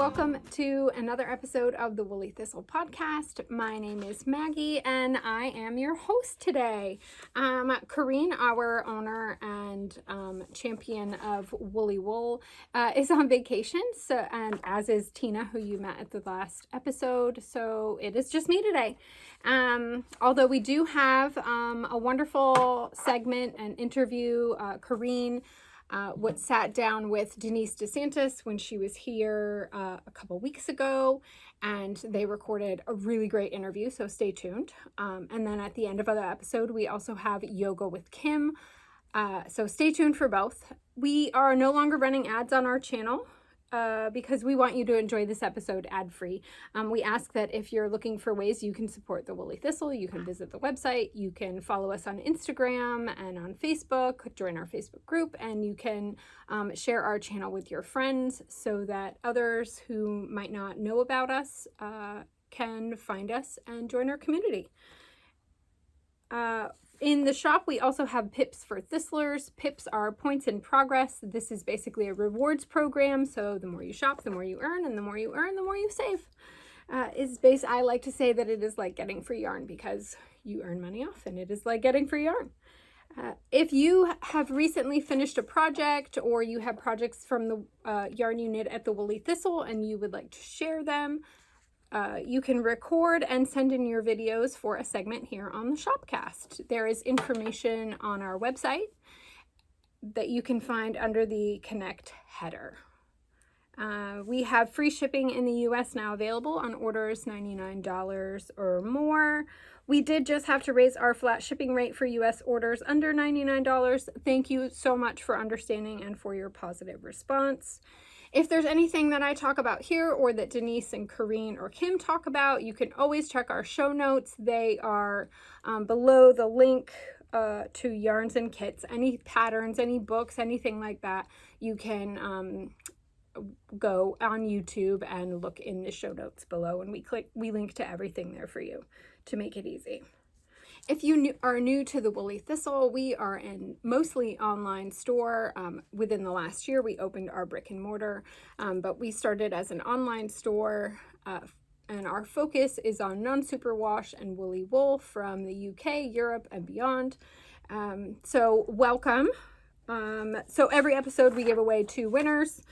Welcome to another episode of the Woolly Thistle podcast. My name is Maggie and I am your host today. Corinne, our owner and champion of Woolly Wool, is on vacation, and as is Tina, who you met at the last episode. So it is just me today. Although we do have a wonderful segment and interview. Corinne sat down with Denise DeSantis when she was here a couple weeks ago, and they recorded a really great interview, so stay tuned. And then at the end of the episode, we also have Yoga with Kim, so stay tuned for both. We are no longer running ads on our channel because we want you to enjoy this episode ad-free. We ask that if you're looking for ways you can support the Woolly Thistle, you can visit the website, you can follow us on Instagram and on Facebook, join our Facebook group, and you can share our channel with your friends so that others who might not know about us can find us and join our community. In the shop, we also have pips for thistlers. Pips are points in progress. This is basically a rewards program. So the more you shop, the more you earn, and the more you earn, the more you save. I like to say that it is like getting free yarn because you earn money off, and it is like getting free yarn. If you have recently finished a project, or you have projects from the yarn unit at the Woolly Thistle and you would like to share them, you can record and send in your videos for a segment here on the Shopcast. There is information on our website that you can find under the Connect header. We have free shipping in the US now available on orders $99 or more. We did just have to raise our flat shipping rate for US orders under $99. Thank you so much for understanding and for your positive response. If there's anything that I talk about here or that Denise and Corinne or Kim talk about, you can always check our show notes. They are below the link to yarns and kits. Any patterns, any books, anything like that, you can go on YouTube and look in the show notes below, and we link to everything there for you to make it easy. If you are new to the Woolly Thistle, we are in mostly online store. Within the last year, we opened our brick and mortar, but we started as an online store, and our focus is on non-superwash and woolly wool from the UK, Europe, and beyond. So welcome. So every episode we give away 2 winners.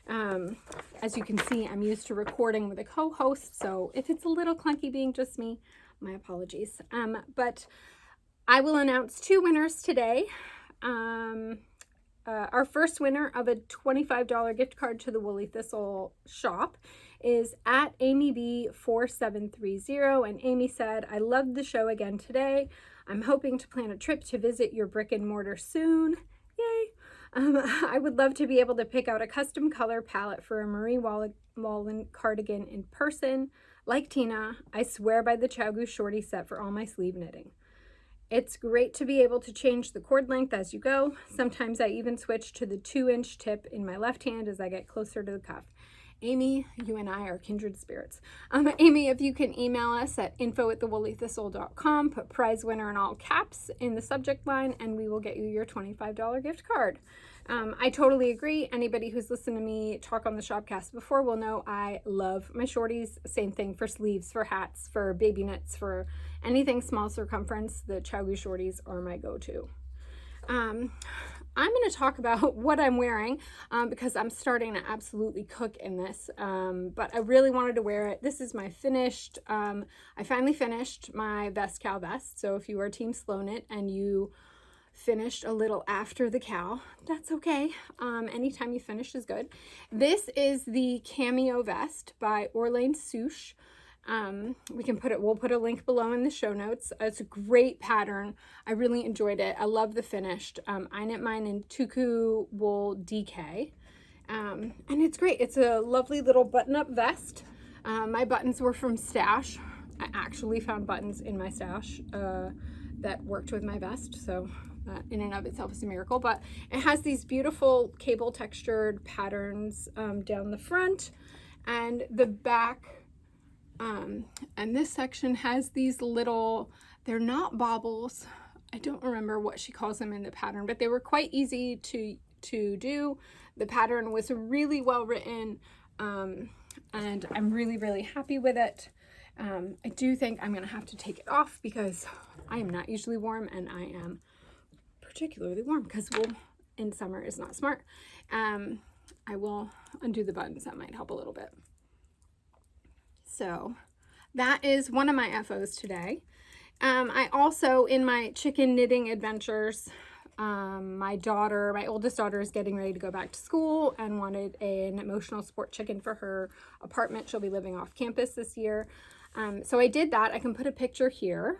As you can see, I'm used to recording with a co-host, so if it's a little clunky being just me, my apologies. But I will announce 2 winners today. Our first winner of a $25 gift card to the Woolly Thistle shop is at AmyB4730. And Amy said, I loved the show again today. I'm hoping to plan a trip to visit your brick and mortar soon. Yay. I would love to be able to pick out a custom color palette for a Marie Wallen cardigan in person. Like Tina, I swear by the Chow Shorty set for all my sleeve knitting. It's great to be able to change the cord length as you go. Sometimes I even switch to the 2-inch tip in my left hand as I get closer to the cuff. Amy, you and I are kindred spirits. Amy, if you can email us at info@thewoollythistle.com, put prize winner in all caps in the subject line, and we will get you your $25 gift card. I totally agree. Anybody who's listened to me talk on the Shopcast before will know I love my shorties. Same thing for sleeves, for hats, for baby knits, for anything small circumference. The Chow shorties are my go-to. I'm going to talk about what I'm wearing because I'm starting to absolutely cook in this, but I really wanted to wear it. This is my finished, I finally finished my KAL vest. So if you are Team Slow Knit and you finished a little after the KAL, that's okay. Anytime you finish is good. This is the Cameo vest by Orlane Souche. We'll put a link below in the show notes. It's a great pattern. I really enjoyed it. I love the finished. I knit mine in Tuku Wool DK. And it's great. It's a lovely little button-up vest. My buttons were from Stash. I actually found buttons in my stash that worked with my vest. So that in and of itself is a miracle. But it has these beautiful cable textured patterns down the front, and the back. And this section has these little, they're not baubles. I don't remember what she calls them in the pattern, but they were quite easy to do. The pattern was really well written. and I'm really, really happy with it. I do think I'm going to have to take it off because I am not usually warm, and I am particularly warm because wool in summer is not smart. I will undo the buttons. That might help a little bit. So that is one of my FOs today. I also, in my chicken knitting adventures, my oldest daughter is getting ready to go back to school and wanted an emotional support chicken for her apartment. She'll be living off campus this year. So I did that. I can put a picture here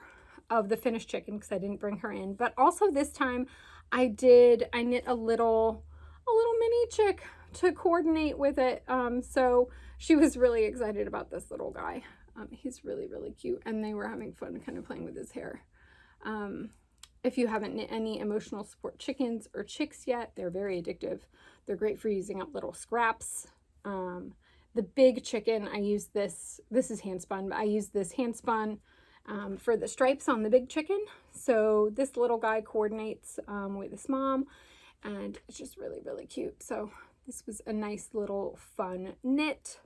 of the finished chicken because I didn't bring her in. But also this time I knit a little mini chick to coordinate with it. So she was really excited about this little guy. He's really, really cute, and they were having fun kind of playing with his hair. If you haven't knit any emotional support chickens or chicks yet, they're very addictive. They're great for using up little scraps. The big chicken, I use this is hand spun, but I use this hand spun for the stripes on the big chicken. So this little guy coordinates with his mom, and it's just really, really cute. So this was a nice little fun knit.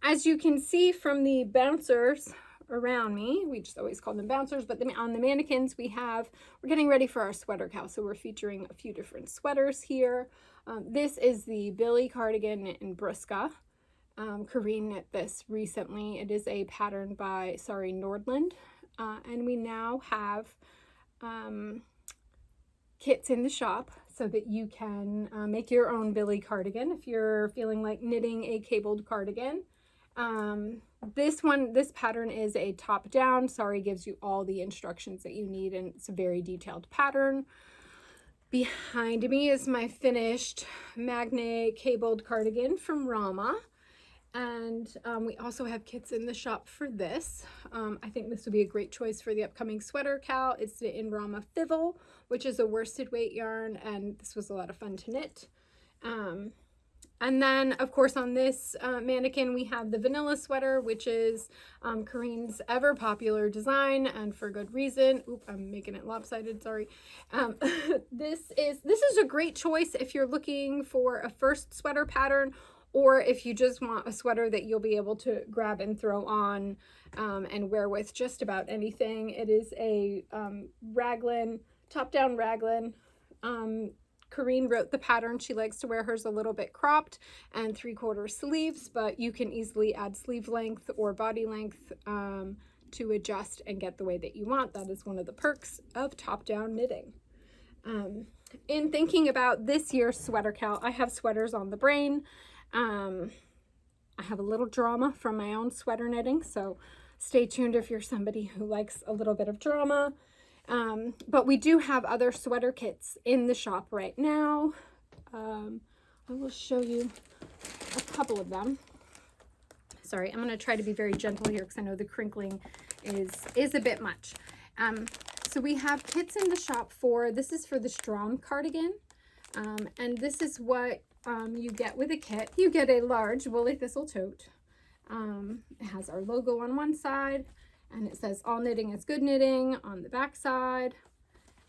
As you can see from the bouncers around me, we just always call them bouncers, but on the mannequins we're getting ready for our sweater cow. So we're featuring a few different sweaters here. This is the Billy cardigan knit in Briska. Corinne knit this recently. It is a pattern by Nordland. And we now have kits in the shop so that you can make your own Billy cardigan if you're feeling like knitting a cabled cardigan. This pattern is a top down. Gives you all the instructions that you need, and it's a very detailed pattern. Behind me is my finished Magne cabled cardigan from Rauma. And we also have kits in the shop for this. I think this would be a great choice for the upcoming sweater cow. It's in Rauma Fivel, which is a worsted weight yarn, and this was a lot of fun to knit. And then, of course, on this mannequin, we have the vanilla sweater, which is Corinne's ever popular design, and for good reason. Oop, I'm making it lopsided, sorry. This is a great choice if you're looking for a first sweater pattern, or if you just want a sweater that you'll be able to grab and throw on and wear with just about anything. It is a raglan, top-down raglan. Corinne wrote the pattern. She likes to wear hers a little bit cropped and 3/4 sleeves, but you can easily add sleeve length or body length to adjust and get the way that you want. That is one of the perks of top-down knitting. In thinking about this year's sweater cow, I have sweaters on the brain. I have a little drama from my own sweater knitting, so stay tuned if you're somebody who likes a little bit of drama. But we do have other sweater kits in the shop right now. I will show you a couple of them. Sorry, I'm going to try to be very gentle here because I know the crinkling is a bit much. So we have kits in the shop this is for the Strom cardigan. And this is what you get with a kit. You get a large Woolly Thistle tote. It has our logo on one side, and it says all knitting is good knitting on the back side.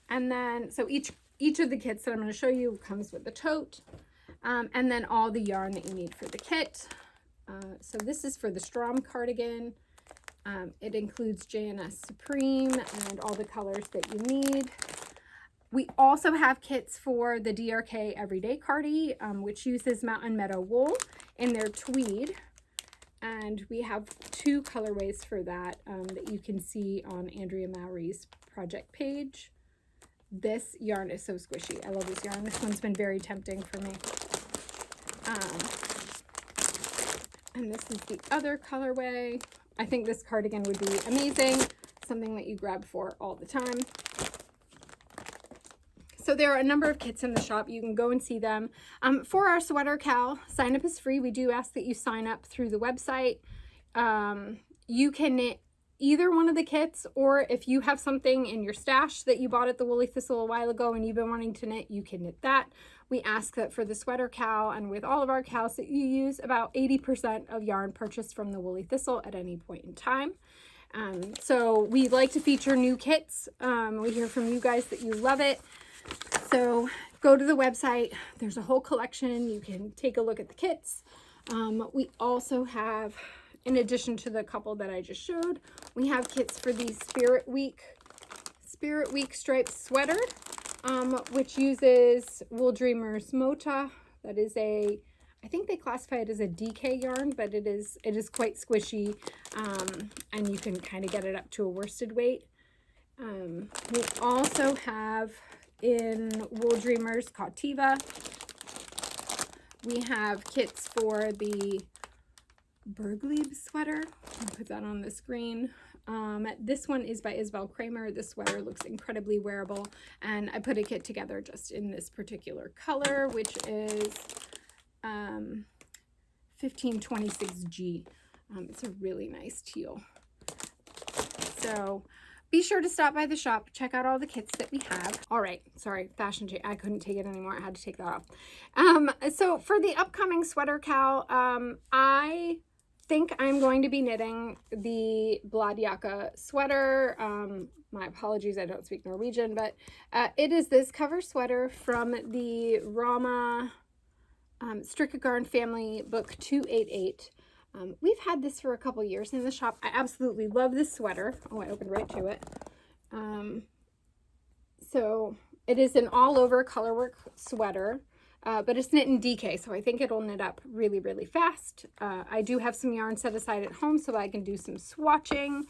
And then, so each of the kits that I'm going to show you comes with the tote, and then all the yarn that you need for the kit. So this is for the Strom cardigan. It includes JNS Supreme and all the colors that you need. We also have kits for the DRK Everyday Cardi, which uses Mountain Meadow wool in their tweed. And we have 2 colorways for that that you can see on Andrea Mowry's project page. This yarn is so squishy. I love this yarn. This one's been very tempting for me. And this is the other colorway. I think this cardigan would be amazing. Something that you grab for all the time. So there are a number of kits in the shop. You can go and see them. For our sweater cow, sign up is free. We do ask that you sign up through the website. You can knit either one of the kits, or if you have something in your stash that you bought at the Woolly Thistle a while ago and you've been wanting to knit, you can knit that. We ask that for the sweater cow and with all of our cows that you use about 80% of yarn purchased from the Woolly Thistle at any point in time. So we like to feature new kits. We hear from you guys that you love it. So go to the website. There's a whole collection. You can take a look at the kits. We also have, in addition to the couple that I just showed, we have kits for the Spirit Week striped sweater, which uses Wool Dreamer's Mota. That is a, I think they classify it as a DK yarn, but it is quite squishy, and you can kind of get it up to a worsted weight. We also have in Wool Dreamer's Cautiva, we have kits for the Bergleib sweater. I'll put that on the screen. This one is by Isabel Kramer. This sweater looks incredibly wearable, and I put a kit together just in this particular color, which is 1526G. It's a really nice teal. So be sure to stop by the shop, check out all the kits that we have. All right, sorry, fashion change. I couldn't take it anymore. I had to take that off. So for the upcoming sweater KAL, I think I'm going to be knitting the Bladjakke sweater. My apologies, I don't speak Norwegian, but it is this cover sweater from the Rauma Strict Garn Family Book 288. We've had this for a couple years in the shop. I absolutely love this sweater. Oh, I opened right to it. So it is an all-over colorwork sweater, but it's knit in DK, so I think it'll knit up really, really fast. I do have some yarn set aside at home so I can do some swatching.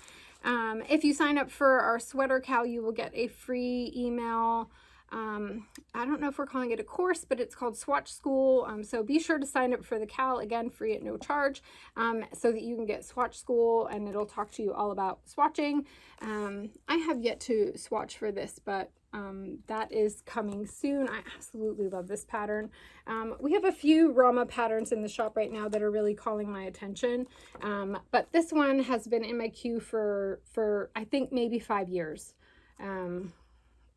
If you sign up for our sweater KAL, you will get a free email. I don't know if we're calling it a course, but it's called Swatch School. So be sure to sign up for the KAL, again, free at no charge, so that you can get Swatch School, and it'll talk to you all about swatching. I have yet to swatch for this, but that is coming soon. I absolutely love this pattern. We have a few Rauma patterns in the shop right now that are really calling my attention, but this one has been in my queue for I think maybe 5 years.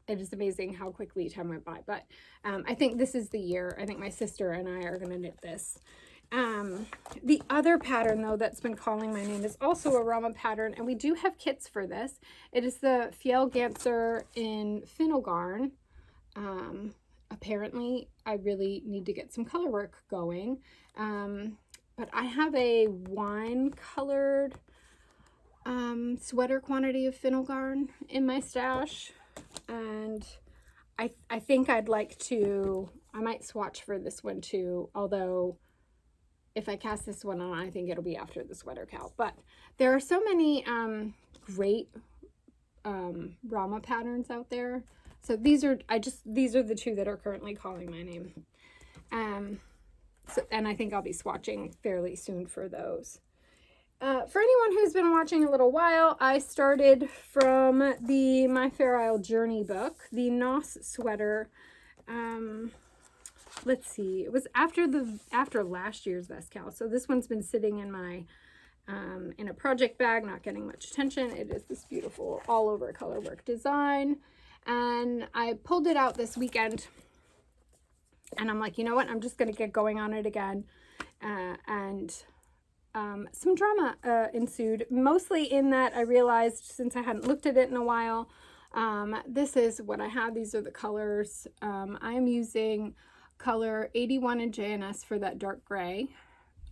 It is amazing how quickly time went by, but I think this is the year. I think my sister and I are going to knit this. The other pattern, though, that's been calling my name is also a Rauma pattern, and we do have kits for this. It is the flettegenser in Finnegarn. Apparently, I really need to get some color work going, but I have a wine-colored sweater quantity of Finnegarn in my stash. And I think I'd like to, I might swatch for this one too, although if I cast this one on, I think it'll be after the sweater KAL. But there are so many great Rauma patterns out there. So these are the two that are currently calling my name. And I think I'll be swatching fairly soon for those. For anyone who's been watching a little while, I started from the My Fair Isle Journey book, the Nos sweater. Let's see, it was after last year's Vest KAL. So this one's been sitting in my in a project bag, not getting much attention. It is this beautiful all over colorwork design, and I pulled it out this weekend, and I'm like, you know what? I'm just gonna get going on it again, and some drama ensued, mostly in that I realized, since I hadn't looked at it in a while, this is what I have. These are the colors. I am using color 81 in JNS for that dark gray,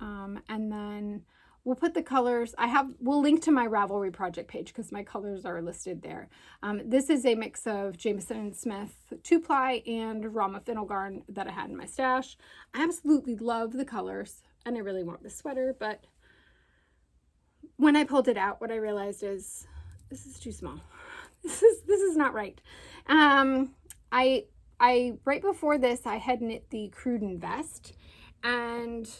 and then we'll put the colors, we'll link to my Ravelry project page because my colors are listed there. This is a mix of Jameson & Smith 2-ply and Rauma Finnegarn that I had in my stash. I absolutely love the colors, and I really want this sweater, but when I pulled it out, what I realized is this is too small. This is not right. I right before this, I had knit the Cruden vest, and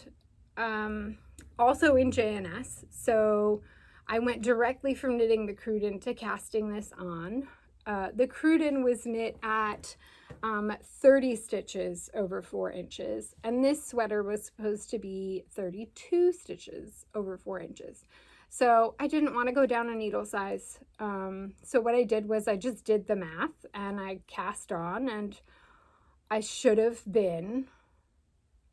also in JNS. So I went directly from knitting the Cruden to casting this on. The Cruden was knit at 30 stitches over 4 inches, and this sweater was supposed to be 32 stitches over 4 inches. So I didn't want to go down a needle size. So what I did was I just did the math and I cast on, and I should have been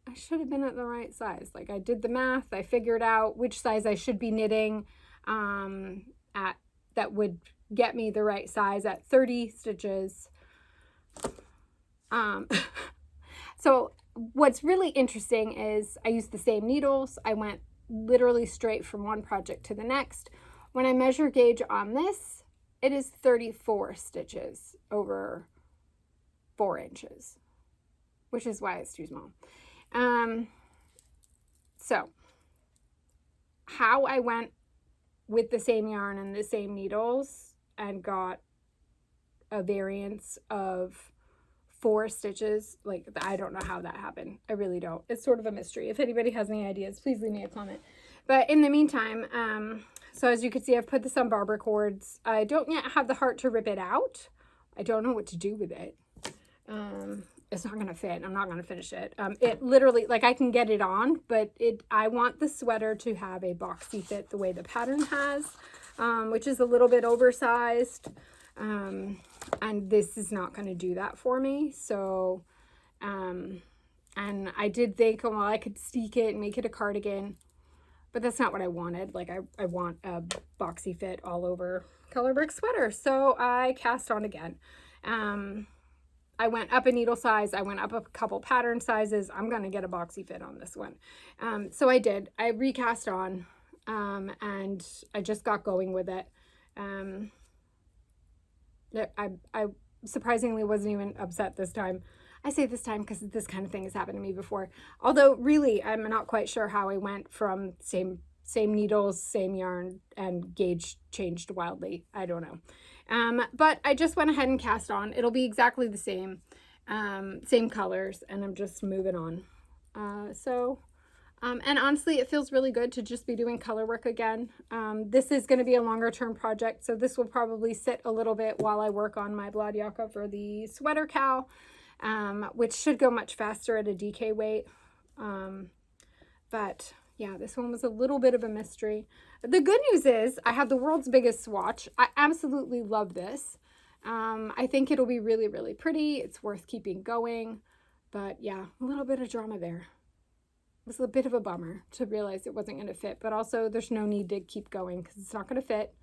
at the right size. Like, I did the math, I figured out which size I should be knitting at that would get me the right size at 30 stitches. So what's really interesting is I used the same needles. I went literally straight from one project to the next. When I measure gauge on this, it is 34 stitches over 4 inches, which is why it's too small. So how I went with the same yarn and the same needles and got a variance of 4 stitches, like, I don't know how that happened. I really don't. It's sort of a mystery. If anybody has any ideas, please leave me a comment. But in the meantime, so as you can see, I've put this on barber cords. I don't yet have the heart to rip it out. I don't know what to do with it. It's not going to fit. I'm not going to finish it. It literally, like, I can get it on, but I want the sweater to have a boxy fit the way the pattern has, which is a little bit oversized. And this is not going to do that for me. So, and I did think, well, I could steek it and make it a cardigan, but that's not what I wanted. Like, I want a boxy fit all over color brick sweater. So I cast on again. I went up a needle size. I went up a couple pattern sizes. I'm going to get a boxy fit on this one. So I did. I recast on, and I just got going with it. I surprisingly wasn't even upset this time. I say this time because this kind of thing has happened to me before. Although really, I'm not quite sure how I went from same needles, same yarn, and gauge changed wildly. I don't know. But I just went ahead and cast on. It'll be exactly the same, same colors, and I'm just moving on. And honestly, it feels really good to just be doing color work again. This is going to be a longer term project, so this will probably sit a little bit while I work on my Bladjakke for the sweater KAL, which should go much faster at a DK weight. But yeah, this one was a little bit of a mystery. The good news is I have the world's biggest swatch. I absolutely love this. I think it'll be really, really pretty. It's worth keeping going. But yeah, a little bit of drama there. It was a bit of a bummer to realize it wasn't going to fit, but also there's no need to keep going because it's not going to fit.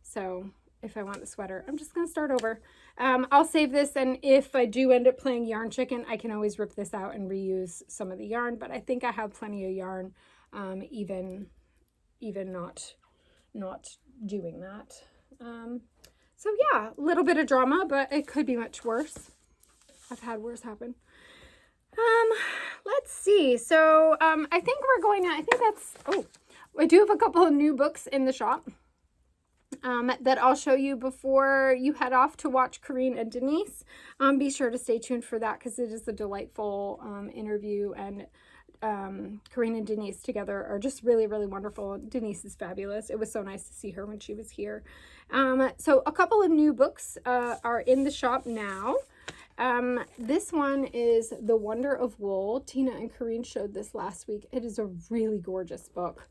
So if I want the sweater, I'm just going to start over. I'll save this, and if I do end up playing yarn chicken, I can always rip this out and reuse some of the yarn, but I think I have plenty of yarn, even not doing that. So yeah, a little bit of drama, but it could be much worse. I've had worse happen. Let's see. So, I think we're going to, I think that's, oh, I do have a couple of new books in the shop, that I'll show you before you head off to watch Corinne and Denise. Be sure to stay tuned for that because it is a delightful, interview, and, Corinne and Denise together are just really, really wonderful. Denise is fabulous. It was so nice to see her when she was here. So a couple of new books, are in the shop now. This one is The Wonder of Wool. Tina and Corinne showed this last week. It is a really gorgeous book.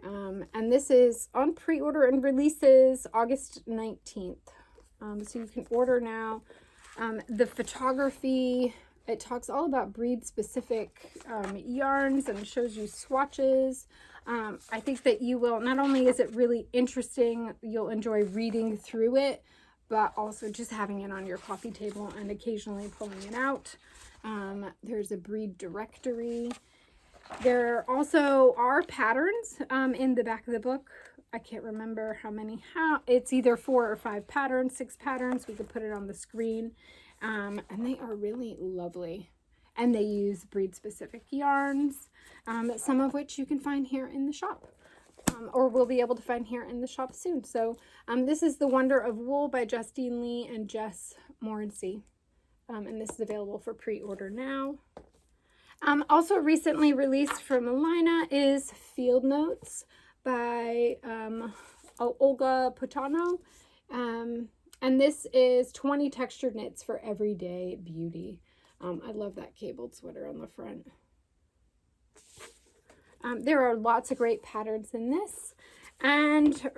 And this is on pre-order and releases August 19th. So you can order now. The photography, it talks all about breed-specific yarns and shows you swatches. I think that you will, not only is it really interesting, you'll enjoy reading through it, but also just having it on your coffee table and occasionally pulling it out. There's a breed directory. There also are patterns in the back of the book. I can't remember how many. It's either 4 or 5 patterns, 6 patterns. We could put it on the screen. And they are really lovely. And they use breed-specific yarns, some of which you can find here in the shop. Or we'll be able to find here in the shop soon. So this is The Wonder of Wool by Justine Lee and Jess Morency. And this is available for pre-order now. Also recently released from Alina is Field Notes by Olga Putano. And this is 20 textured knits for everyday beauty. I love that cabled sweater on the front. There are lots of great patterns in this. And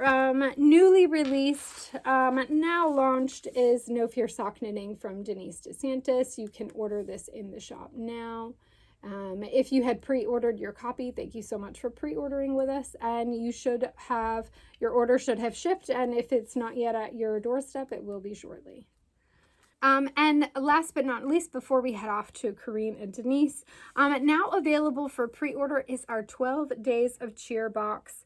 newly released, now launched, is No Fear Sock Knitting from Denise DeSantis. You can order this in the shop now. If you had pre-ordered your copy, thank you so much for pre-ordering with us. And you should have, your order should have shipped. And if it's not yet at your doorstep, it will be shortly. And last but not least, before we head off to Corinne and Denise, now available for pre-order is our 12 Days of Cheer box.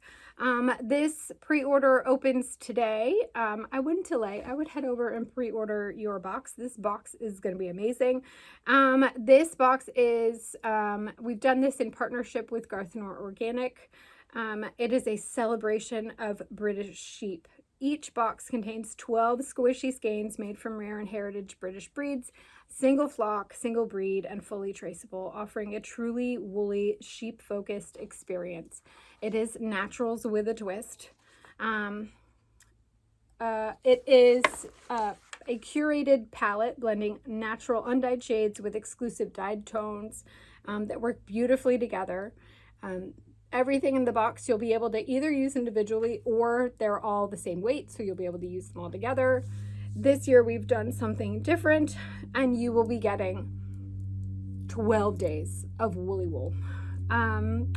This pre-order opens today. I wouldn't delay. I would head over and pre-order your box. This box is going to be amazing. This box is, we've done this in partnership with Garthenor Organic. It is a celebration of British sheep. Each box contains 12 squishy skeins made from rare and heritage British breeds, single flock, single breed, and fully traceable, offering a truly woolly, sheep-focused experience. It is naturals with a twist. It is a curated palette blending natural undyed shades with exclusive dyed tones that work beautifully together. Everything in the box you'll be able to either use individually or they're all the same weight, so you'll be able to use them all together. This year we've done something different, and you will be getting 12 days of woolly wool.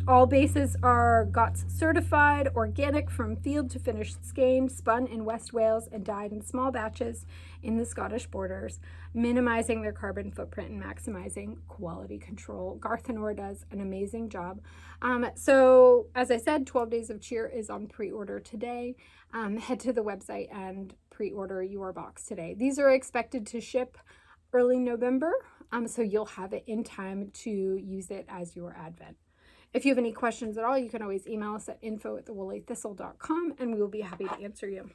All bases are GOTS certified, organic from field to finished skein, spun in West Wales and dyed in small batches in the Scottish borders, minimizing their carbon footprint and maximizing quality control. Garthenor does an amazing job. So as I said, 12 Days of Cheer is on pre-order today. Head to the website and pre-order your box today. These are expected to ship early November, so you'll have it in time to use it as your advent. If you have any questions at all, you can always email us at info@thewoollythistle.com, and we will be happy to answer you.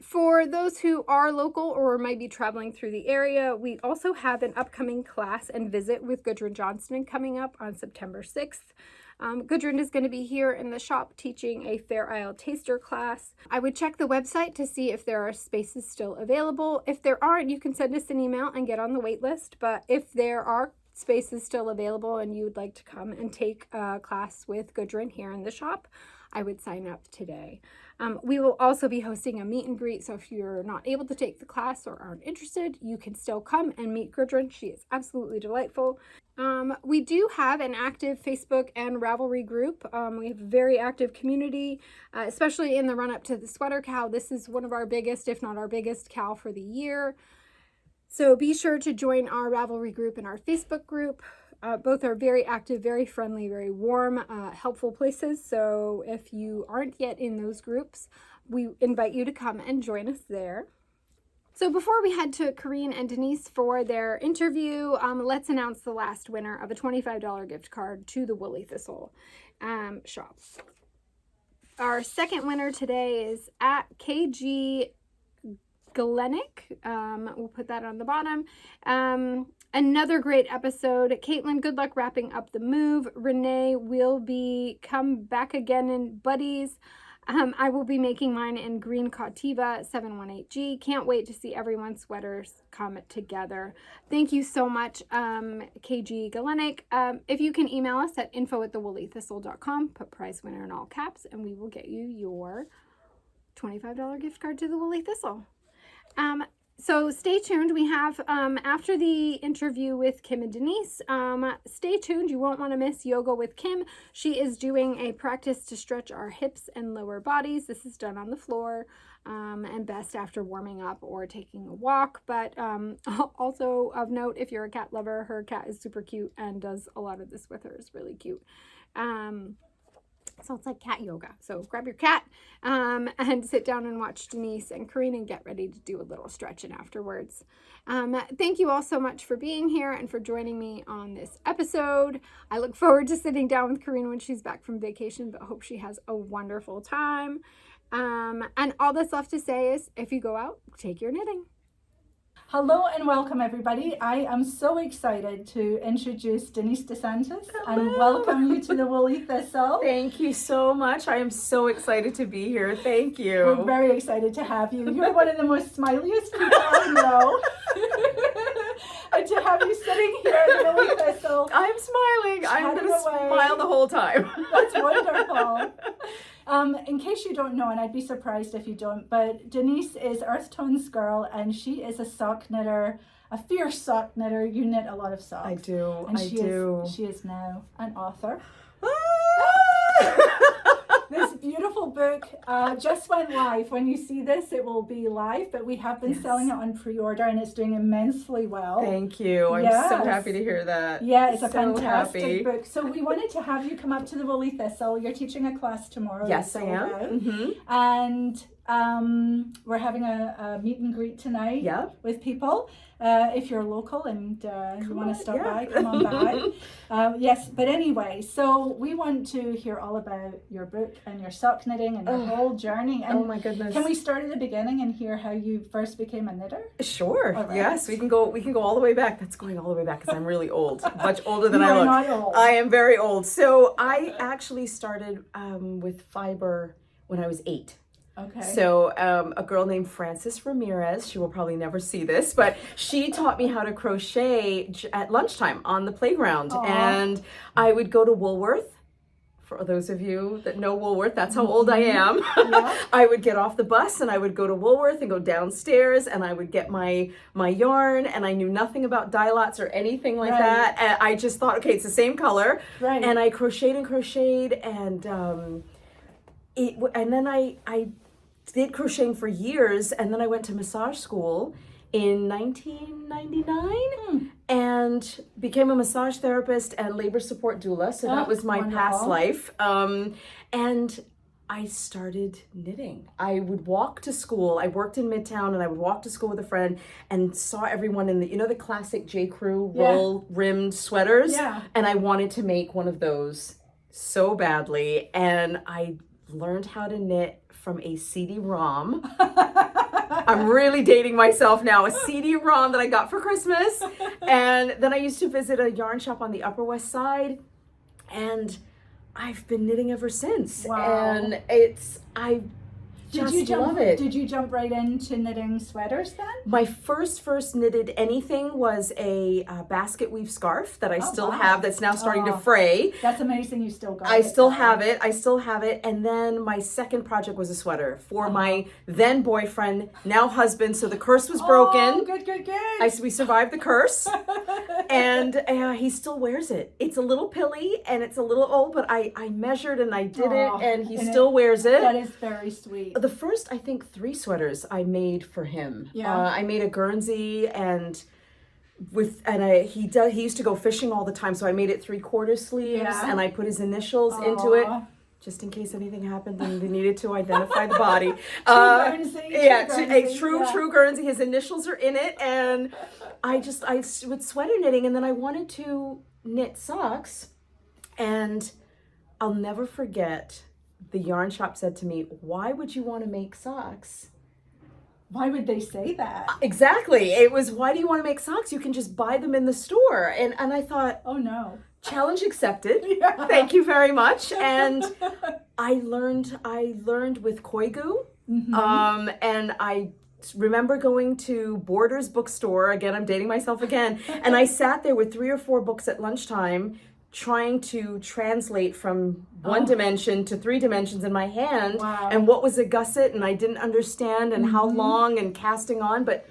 For those who are local or might be traveling through the area, we also have an upcoming class and visit with Gudrun Johnston coming up on September 6th. Gudrun is going to be here in the shop teaching a Fair Isle taster class. I would check the website to see if there are spaces still available. If there aren't, you can send us an email and get on the wait list. But if there are spaces still available and you would like to come and take a class with Gudrun here in the shop, I would sign up today. We will also be hosting a meet and greet, so if you're not able to take the class or aren't interested, you can still come and meet Gudrun. She is absolutely delightful. We do have an active Facebook and Ravelry group. We have a very active community, especially in the run-up to the sweater KAL. This is one of our biggest, if not our biggest, KAL for the year. So be sure to join our Ravelry group and our Facebook group. Both are very active, very friendly, very warm, helpful places. So if you aren't yet in those groups, we invite you to come and join us there. So before we head to Corinne and Denise for their interview, let's announce the last winner of a $25 gift card to the Woolly Thistle shop. Our second winner today is at KG Galenic. We'll put that on the bottom. Another great episode. Caitlin, good luck wrapping up the move. Renee will be come back again in buddies. I will be making mine in green Cautiva 718G. Can't wait to see everyone's sweaters come together. Thank you so much, KG Galenic. If you can email us at info@thewoollythistle.com, put prize winner in all caps, and we will get you your $25 gift card to the Woolly Thistle. So stay tuned. We have, after the interview with Kim and Denise, stay tuned. You won't want to miss Yoga with Kim. She is doing a practice to stretch our hips and lower bodies. This is done on the floor, and best after warming up or taking a walk. But also of note, if you're a cat lover, her cat is super cute and does a lot of this with her. It's really cute. So it's like cat yoga. So grab your cat and sit down and watch Denise and Corinne and get ready to do a little stretching afterwards. Thank you all so much for being here and for joining me on this episode. I look forward to sitting down with Corinne when she's back from vacation, but hope she has a wonderful time. And all that's left to say is, if you go out, take your knitting. Hello and welcome everybody. I am so excited to introduce Denise DeSantis and welcome you to the Woolly Thistle. Thank you so much. I am so excited to be here. Thank you. We're very excited to have you. You're one of the most smiliest people I know. And to have you sitting here at the Woolly Thistle. I'm smiling. I'm going to smile the whole time. That's wonderful. In case you don't know, and I'd be surprised if you don't, but Denise is Earthtonesgirl, and she is a sock knitter, a fierce sock knitter. You knit a lot of socks. I do. And she is now an author. This beautiful book just went live. When you see this, it will be live, but we have been selling it on pre-order and it's doing immensely well. Thank you. I'm so happy to hear that. Yeah, it's a so fantastic happy. book. So we wanted to have you come up to the Woolly Thistle. You're teaching a class tomorrow. Yes, I am. And we're having a meet and greet tonight with people. If you're local and you want to stop by, come on by. Yes, but anyway, so we want to hear all about your book and your sock knitting and your whole journey. And oh my goodness! Can we start at the beginning and hear how you first became a knitter? Sure. Right. Yes, we can go all the way back. That's going all the way back because I'm really old, much older than I look. Not old. I am very old. So I actually started with fiber when I was 8. Okay. So a girl named Frances Ramirez, she will probably never see this, but she taught me how to crochet at lunchtime on the playground. Aww. And I would go to Woolworth. For those of you that know Woolworth, that's how old I am. Yeah. I would get off the bus and I would go to Woolworth and go downstairs and I would get my yarn, and I knew nothing about dye lots or anything like that. And I just thought, okay, it's the same color. Right. And I crocheted and then I did crocheting for years, and then I went to massage school in 1999 and became a massage therapist and labor support doula. So that was my past life. And I started knitting. I would walk to school. I worked in Midtown, and I would walk to school with a friend and saw everyone in the classic J. Crew roll rimmed sweaters. Yeah. And I wanted to make one of those so badly. And I learned how to knit from a CD-ROM. I'm really dating myself now. A CD-ROM that I got for Christmas. And then I used to visit a yarn shop on the Upper West Side, and I've been knitting ever since. Wow. And I love it. Did you jump right into knitting sweaters then? My first knitted anything was a basket weave scarf that I still have, that's now starting to fray. That's amazing you still got it. I still have it. And then my second project was a sweater for my then boyfriend, now husband. So the curse was broken. Oh, good. We survived the curse. And he still wears it. It's a little pilly and it's a little old, but I measured and I did it, and he still wears it. That is very sweet. The first, I think, 3 sweaters I made for him. Yeah. I made a Guernsey, and he used to go fishing all the time, so I made it 3/4 sleeves, and I put his initials into it, just in case anything happened and they needed to identify the body. True Guernsey. His initials are in it, and I would sweater knitting, and then I wanted to knit socks, and I'll never forget. The yarn shop said to me, "Why would you want to make socks?" Why would they say that? Exactly. It was, why do you want to make socks? You can just buy them in the store. And I thought, oh no. Challenge accepted. Yeah. Thank you very much. And I learned with Koigu. And I remember going to Borders bookstore. Again, I'm dating myself again. And I sat there with 3 or 4 books at lunchtime, trying to translate from 1 dimension to 3 dimensions in my hand. Wow. And what was a gusset, and I didn't understand, and how long, and casting on. But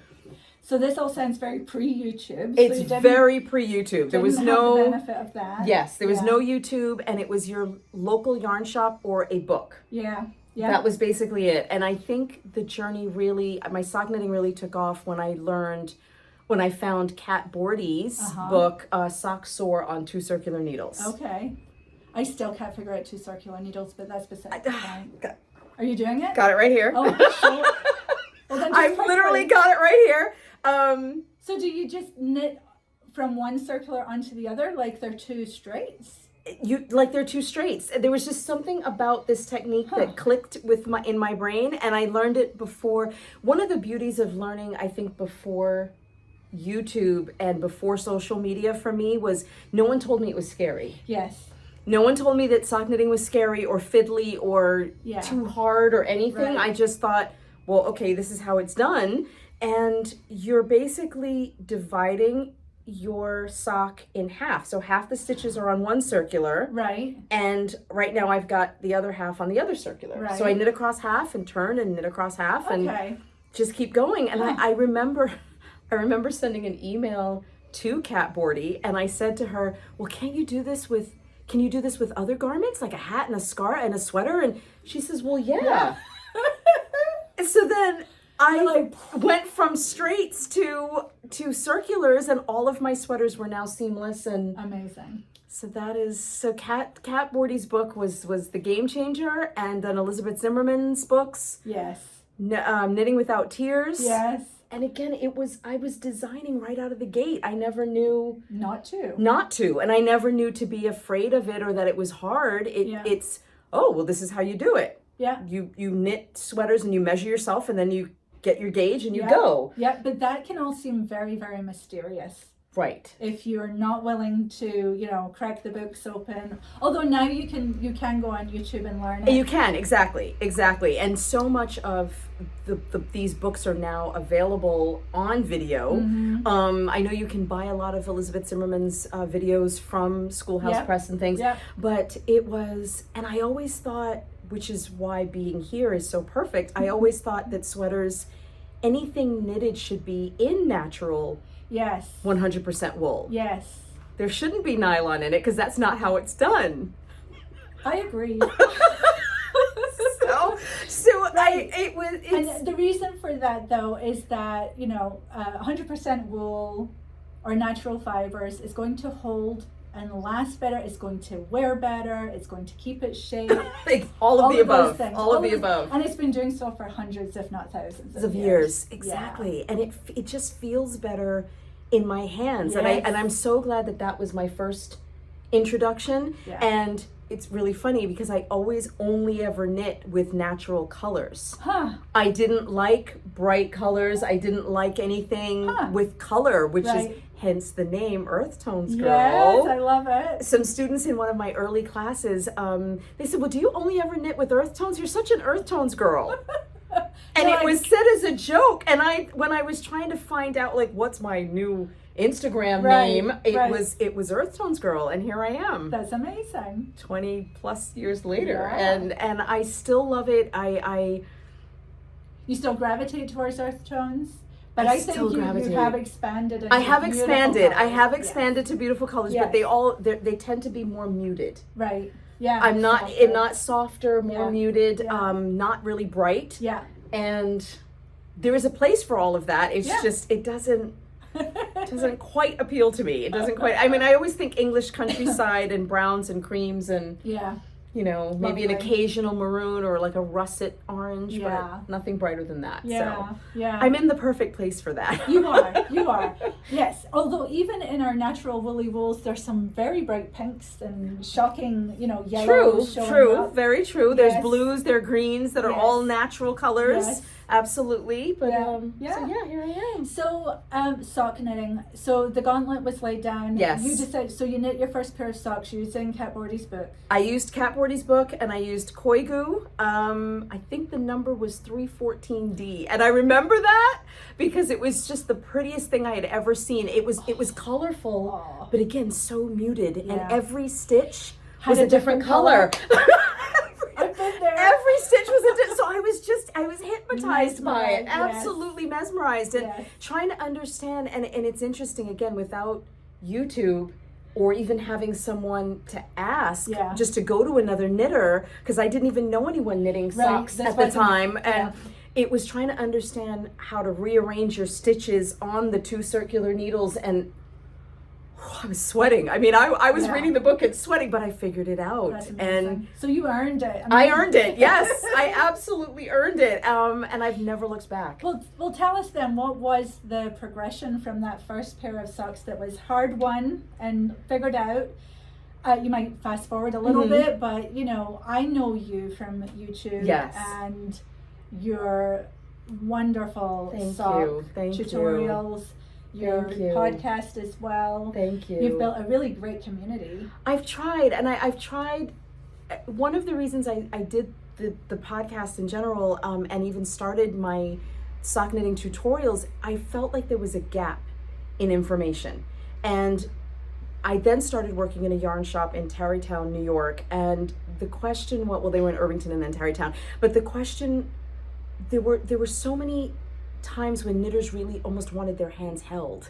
so this all sounds very pre-YouTube. It's very pre-YouTube. There was no have the benefit of that. Yes, there was no YouTube, and it was your local yarn shop or a book. Yeah. That was basically it. And I think the journey my sock knitting really took off when I found Kat Bordy's book, Sock Soar on 2 Circular Needles. Okay. I still can't figure out 2 circular needles, but that's beside the point. Are you doing it? Got it right here. Oh, sure. Well, then I literally got it right here. So do you just knit from one circular onto the other like they're 2 straights? They're 2 straights. There was just something about this technique that clicked in my brain, and I learned it before. One of the beauties of learning, I think, before YouTube and before social media for me was no one told me it was scary. Yes. No one told me that sock knitting was scary or fiddly or too hard or anything. Right. I just thought, well, okay, this is how it's done. And you're basically dividing your sock in half. So half the stitches are on one circular. Right. And right now I've got the other half on the other circular. Right. So I knit across half and turn and knit across half and just keep going. And I remember sending an email to Kat Bordy, and I said to her, well, can't you do this with can you do this with other garments, like a hat and a scarf and a sweater? And she says, well, yeah. And so then I went from straights to circulars, and all of my sweaters were now seamless. And amazing. So that is, so Kat Bordy's book was the game changer, and then Elizabeth Zimmerman's books. Yes. Knitting Without Tears. Yes. And again, I was designing right out of the gate. I never knew not to, and I never knew to be afraid of it or that it was hard. It's, oh, well, this is how you do it. Yeah. You knit sweaters and you measure yourself, and then you get your gauge and you go. Yeah, but that can all seem very, very mysterious. Right. If you're not willing to, crack the books open. Although now you can go on YouTube and learn it. You can, exactly. And so much of these books are now available on video. Mm-hmm. I know you can buy a lot of Elizabeth Zimmerman's videos from Schoolhouse Press and things. Yep. But it was, and I always thought, which is why being here is so perfect, I always thought that sweaters, anything knitted should be in natural. Yes. 100% wool. Yes. There shouldn't be nylon in it because that's not how it's done. I agree. Right. And the reason for that though is that 100% wool or natural fibers is going to hold and last better. It's going to wear better. It's going to keep its shape. all of the above. All of the above. And it's been doing so for hundreds, if not thousands of years. Exactly. Yeah. And it just feels better in my hands. Yes. And I'm so glad that was my first introduction. Yeah. And it's really funny because I always only ever knit with natural colors. Huh. I didn't like bright colors. I didn't like anything with color, which is hence the name Earthtonesgirl. Yes, I love it. Some students in one of my early classes, they said, well, do you only ever knit with earth tones? You're such an Earthtones girl. And it was said as a joke. And when I was trying to find out, what's my new Instagram name, it was Earthtonesgirl, and here I am. That's amazing. 20 plus years later. Yeah. And I still love it. You still gravitate towards earth tones? But I think you have expanded. I have expanded to beautiful colors, but they tend to be more muted. Right. Yeah. I'm not softer, more muted, not really bright. Yeah. And there is a place for all of that. It's just it doesn't quite appeal to me. It doesn't quite. I mean, I always think English countryside and browns and creams and maybe an occasional maroon or like a russet orange, but nothing brighter than that. So I'm in the perfect place for that. You are. Yes. Although even in our natural woolly wools, there's some very bright pinks and shocking, yellows. True. Up. Very true. There's blues, there are greens that are all natural colors. Yes. Absolutely. But so here I am. So sock knitting. So the gauntlet was laid down. Yes. You decided, so you knit your first pair of socks using Kat Bordy's book. I used Kat Bordy's book and I used Koigu. I think the number was 314D. And I remember that because it was just the prettiest thing I had ever seen. It was colorful, but again, so muted. Yeah. And every stitch was a different color. I've been there. Every stitch was a different, so I was hypnotized by it, absolutely mesmerized, and trying to understand, and it's interesting, again, without YouTube, or even having someone to ask, just to go to another knitter, because I didn't even know anyone knitting socks at the time, and it was trying to understand how to rearrange your stitches on the two circular needles, and I was sweating. I mean, I was reading the book and sweating, but I figured it out. And so you earned it. I earned it. Yes, I absolutely earned it. And I've never looked back. Well, tell us then, what was the progression from that first pair of socks that was hard won and figured out? You might fast forward a little bit, but I know you from YouTube and your wonderful sock tutorials. Your podcast as well. Thank you. You've built a really great community. I've tried, and I've tried. One of the reasons I did the podcast in general, and even started my sock knitting tutorials, I felt like there was a gap in information. And I then started working in a yarn shop in Tarrytown, New York, and the question, well, they were in Irvington and then Tarrytown, but the question, there were so many times when knitters really almost wanted their hands held.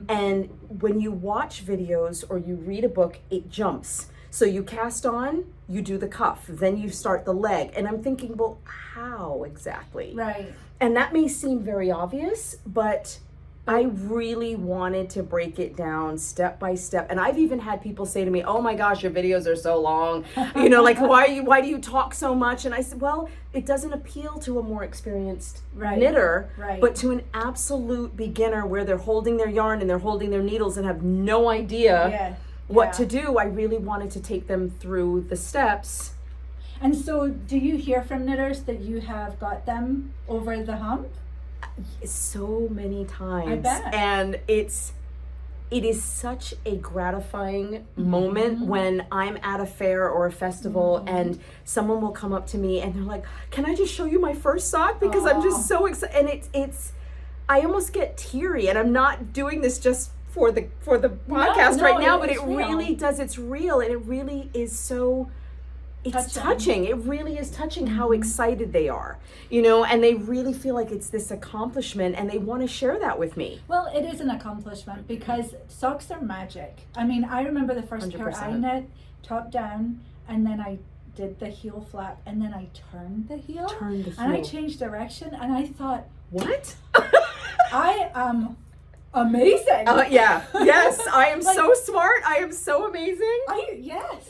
And when you watch videos or you read a book, it jumps. So you cast on, you do the cuff, then you start the leg. And I'm thinking, well, how exactly? Right. And that may seem very obvious, but I really wanted to break it down step by step. And I've even had people say to me, oh my gosh, your videos are so long. You know, like, why do you talk so much? And I said, well, it doesn't appeal to a more experienced knitter, but to an absolute beginner where they're holding their yarn and they're holding their needles and have no idea what to do. I really wanted to take them through the steps. And so do you hear from knitters that you have got them over the hump? So many times. I bet. And it is such a gratifying moment when I'm at a fair or a festival and someone will come up to me and they're like, can I just show you my first sock? Because I'm just so excited. And it's I almost get teary, and I'm not doing this just for the podcast right now, but it really does. It's real, and it really is so. It's touching. It really is touching how excited they are, you know, and they really feel like it's this accomplishment and they want to share that with me. Well, it is an accomplishment because socks are magic. I mean, I remember the first 100%. Pair I knit top down, and then I did the heel flap, and then I turned the heel. And I changed direction, and I thought, what? I am amazing. Yes, I am like, so smart. I am so amazing.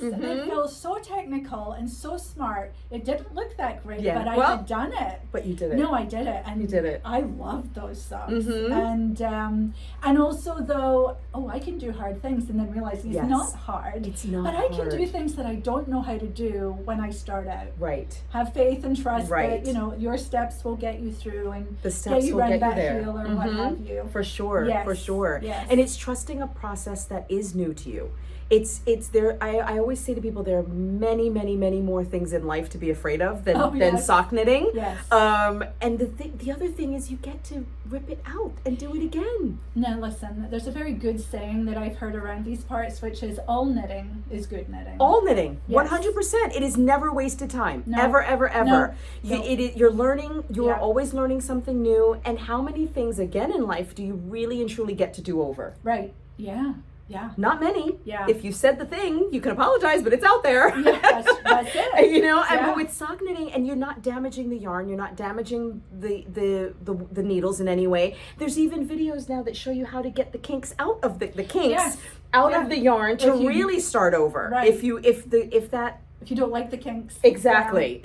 And I feel so technical and so smart. It didn't look that great, but I had done it. But you did it. No, I did it, and you did it. I loved those socks. And also though, I can do hard things, and then realize it's not hard. It's not. But I can do things that I don't know how to do when I start out. Right. Have faith and trust that your steps will get you through, and the steps will get you there. Heel or what have you. For sure. Yes. For sure. Yes. And it's trusting a process that is new to you. It's there. I always say to people, there are many, many, many more things in life to be afraid of than sock knitting. Yes. And the other thing is you get to rip it out and do it again. Now listen, there's a very good saying that I've heard around these parts, which is all knitting is good knitting. All knitting, 100%. It is never wasted time. No. Ever, ever, ever. No. You're learning. You are always learning something new. And how many things again in life do you really and truly get to do over? Right. Yeah. Yeah. Not many. Yeah. If you said the thing, you can apologize, but it's out there. Yeah, that's it. You know, but with sock knitting, and you're not damaging the yarn, you're not damaging the needles in any way. There's even videos now that show you how to get the kinks out of the kinks out of the yarn to really start over. Right. If you don't like the kinks. Exactly.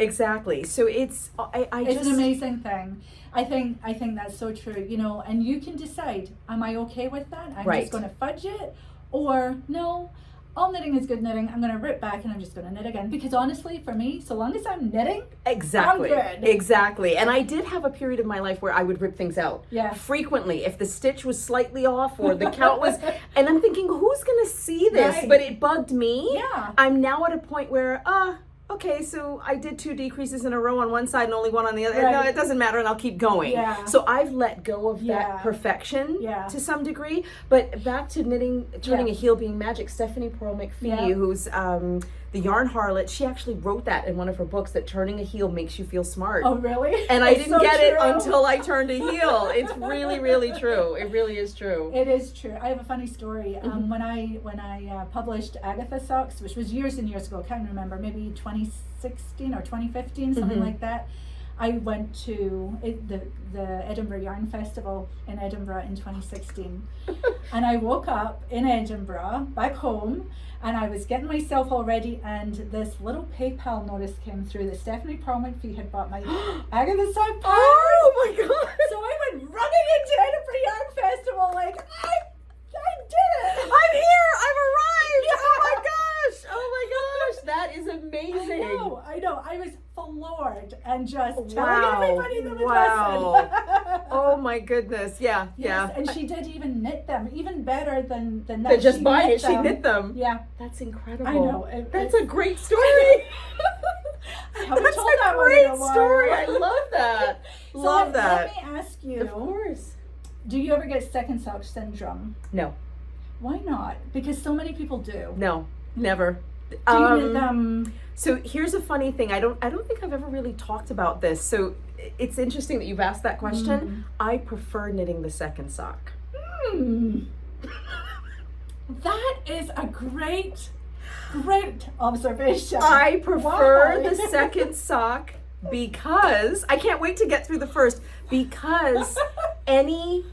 So it's it's an amazing thing. I think that's so true, you know, and you can decide, am I okay with that? I'm just going to fudge it, or no, all knitting is good knitting. I'm going to rip back and I'm just going to knit again. Because honestly, for me, so long as I'm knitting, I'm good. Exactly. And I did have a period of my life where I would rip things out. Yeah. Frequently. If the stitch was slightly off or the count was, and I'm thinking, who's going to see this? Right. But it bugged me. Yeah. I'm now at a point where, okay, so I did 2 decreases in a row on one side and only one on the other. Right. No, it doesn't matter, and I'll keep going. Yeah. So I've let go of that perfection to some degree. But back to knitting, turning a heel being magic, Stephanie Pearl McPhee, who's the yarn harlot, she actually wrote that in one of her books, that turning a heel makes you feel smart. Oh, really? And I didn't get it until I turned a heel. It's really, really true. It really is true. It is true. I have a funny story. When I published Agatha Socks, which was years and years ago, I can't remember, maybe 2016 or 2015, something like that. I went to the Edinburgh Yarn Festival in Edinburgh in 2016. And I woke up in Edinburgh, back home, and I was getting myself all ready, and this little PayPal notice came through that Stephanie Pearl McPhee had bought my Agatha Sock part. Oh my God. So I went running into Edinburgh Yarn Festival like, I did it. I'm here. I've arrived. Yeah. Oh my gosh. That is amazing. I know. I was floored and just telling everybody that would listen. Oh my goodness. Yeah. Yes, and she did even knit them, even better than that. Than just buying it, she knit them. Yeah. That's incredible. I know. That's a great story. I haven't told that one in a while. Story. I love that. Love that. Let me ask you. Of course. Do you ever get second sock syndrome? No. Why not? Because so many people do. No, never. Do you knit them? So here's a funny thing. I don't think I've ever really talked about this. So it's interesting that you've asked that question. I prefer knitting the second sock. That is a great Great observation. I prefer Wow. the second sock because I can't wait to get through the first, because any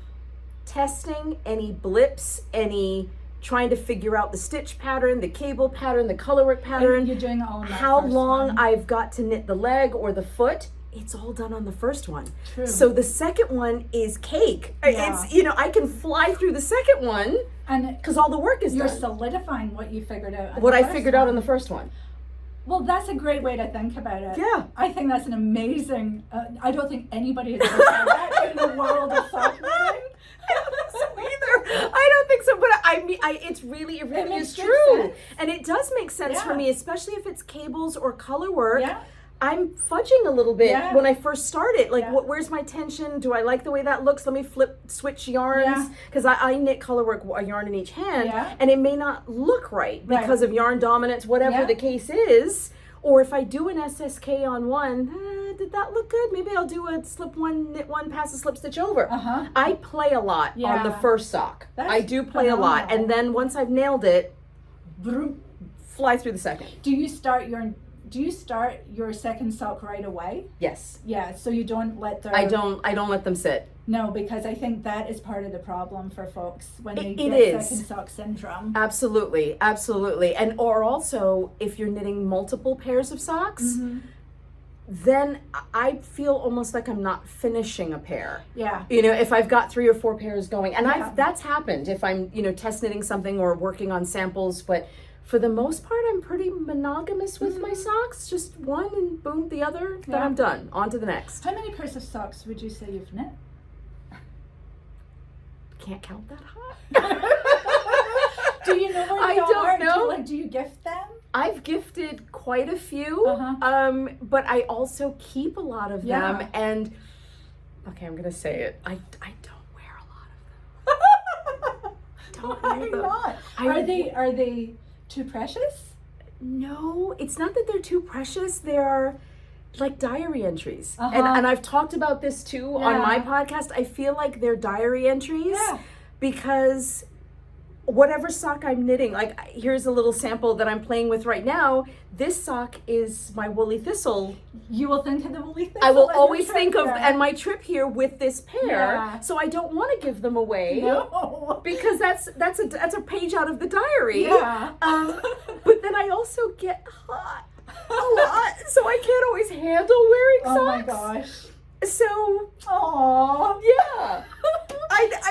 testing, any blips, any trying to figure out the stitch pattern, the cable pattern, the colorwork pattern, You're doing it all in that how first long one. I've got to knit the leg or the foot, it's all done on the first one. True. So the second one is cake. Yeah. It's, I can fly through the second one And because all the work is you're done. solidifying what you figured out. What I figured out in the first one. Well, that's a great way to think about it. Yeah. I think that's an amazing. I don't think anybody has ever said that in the world of sock knitting. I don't think so either. I don't think so, but I mean, it really makes is good true, sense. and it does make sense for Yeah. me, especially if it's cables or color work. Yeah. I'm fudging a little bit Yeah. when I first started. Like, Yeah. where's my tension? Do I like the way that looks? Let me switch yarns. Yeah. Because I knit color work, a yarn in each hand, Yeah. and it may not look right because of yarn dominance, whatever Yeah. the case is. Or if I do an SSK on one, did that look good? Maybe I'll do a slip one, knit one, pass a slip stitch over. Uh-huh. I play a lot on the Yeah. first sock. That's I do play a lot. phenomenal. And then once I've nailed it, Vroom. fly through the second. Do you start your second sock right away? Yes. Yeah, so you don't let their I don't let them sit. No, because I think that is part of the problem for folks when they It get is. second sock syndrome. Absolutely. Absolutely. And or also if you're knitting multiple pairs of socks, Mm-hmm. then I feel almost like I'm not finishing a pair. Yeah. If I've got 3 or 4 pairs going, and Yeah. that's happened if I'm, test knitting something or working on samples, but for the most part, I'm pretty monogamous with my socks. Just one and boom, the other, then Yeah. I'm done. On to the next. How many pairs of socks would you say you've knit? Can't count that high. Do you know where I they don't are? know. Do you gift them? I've gifted quite a few, Uh-huh. but I also keep a lot of Yeah. them. And okay, I'm gonna say it. I don't wear a lot of them. I don't Why wear them. not? Are they too precious? No, it's not that they're too precious. They're like diary entries. Uh-huh. And I've talked about this too on my Yeah. podcast. I feel like they're diary entries Yeah. because whatever sock I'm knitting, like here's a little sample that I'm playing with right now. This sock is my Woolly Thistle. You will think of the Woolly Thistle. I will on your always trip think of there. and my trip here with this pair. Yeah. So I don't want to give them away. No. Because that's a page out of the diary. Yeah. But then I also get hot a lot, so I can't always handle wearing socks. Oh my gosh. So Aww. yeah,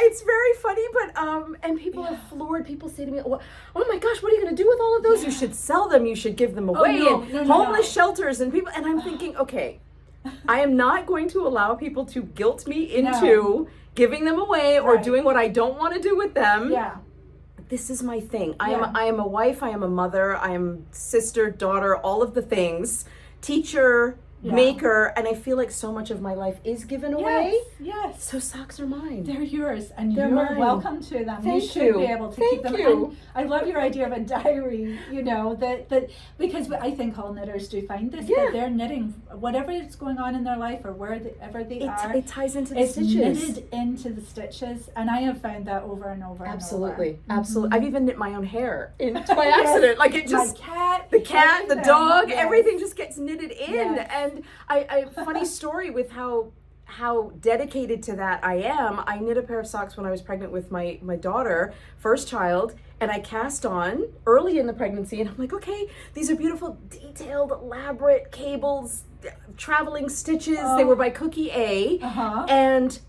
it's very funny, but and people are floored. People say to me, "Oh my gosh, what are you going to do with all of those? You should sell them. You should give them away no, in no, homeless no. shelters and people." And I'm thinking, okay, I am not going to allow people to guilt me into No. giving them away or Right. doing what I don't want to do with them. Yeah. This is my thing. Yeah. I am a wife, I am a mother, I am sister, daughter, all of the things, teacher, Yeah. maker, and I feel like so much of my life is given away. Yes. So socks are mine. They're yours, and They're you're mine. welcome to them. Thank you should you. be able to Thank keep them. you. And I love your idea of a diary. That because I think all knitters do find this. Yeah. That they're knitting whatever is going on in their life or wherever they are. It ties into the It's stitches. knitted into the stitches, and I have found that over and over. Absolutely, and over. absolutely. I've even knit my own hair by accident. Like it just. My cat, The cat, the everything. dog, Yes. everything just gets knitted in. Yes. And I funny story with how dedicated to that I am. I knit a pair of socks when I was pregnant with my daughter, first child, and I cast on early in the pregnancy, and I'm like, okay, these are beautiful, detailed, elaborate cables, traveling stitches. They were by Cookie A. Uh-huh. And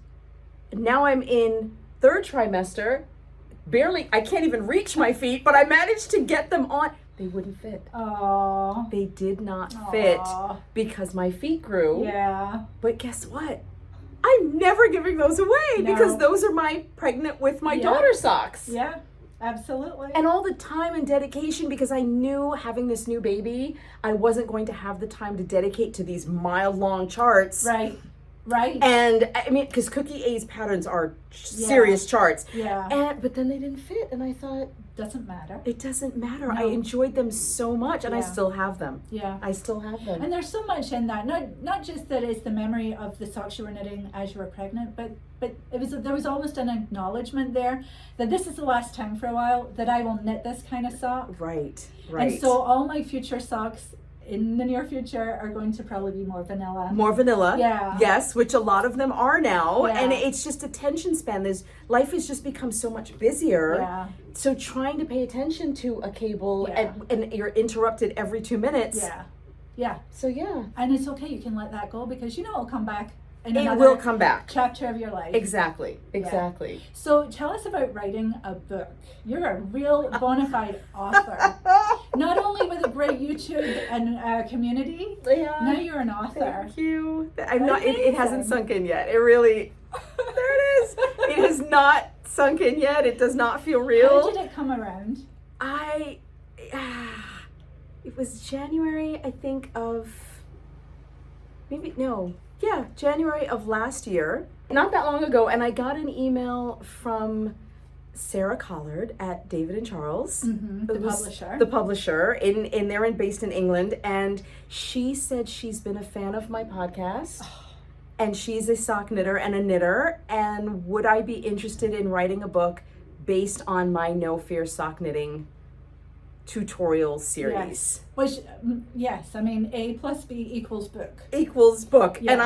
now I'm in 3rd trimester. Barely, I can't even reach my feet, but I managed to get them on. They wouldn't fit. Aww. They did not fit Aw. because my feet grew. Yeah. But guess what? I'm never giving those away No. because those are my pregnant with my Yeah. daughter socks. Yeah. Absolutely. And all the time and dedication, because I knew having this new baby, I wasn't going to have the time to dedicate to these mile-long charts. Right. Right. And I mean, because Cookie A's patterns are serious charts. Yeah. But then they didn't fit, and I thought, Doesn't matter. It doesn't matter. No. I enjoyed them so much, and I Yeah. still have them. Yeah. I still have them. And there's so much in that. Not just that it's the memory of the socks you were knitting as you were pregnant, but there was almost an acknowledgement there that this is the last time for a while that I will knit this kind of sock. Right. And so all my future socks in the near future are going to probably be more vanilla. More vanilla. Yeah. Yes, which a lot of them are now. Yeah. And it's just attention span. Life has just become so much busier. Yeah. So trying to pay attention to a cable Yeah. and you're interrupted every 2 minutes. Yeah. Yeah. So yeah. And it's okay. You can let that go because you know it'll come back in It another will come back. chapter of your life. Exactly. Exactly. So tell us about writing a book. You're a real bona fide author. Not only with a great YouTube and community, Yeah. now you're an author. Thank you. I'm not. It hasn't sunk in yet. It really. There it is. It has not sunk in yet. It does not feel real. How did it come around? It was January, I think, January of last year. Not that long ago, and I got an email from Sarah Collard at David and Charles, The publisher. The publisher they're based in England, and she said she's been a fan of my podcast, and she's a sock knitter and a knitter, and would I be interested in writing a book based on my No Fear sock knitting tutorial series? Yes. Which, yes, I mean, A plus B equals book. Equals book. Yes. And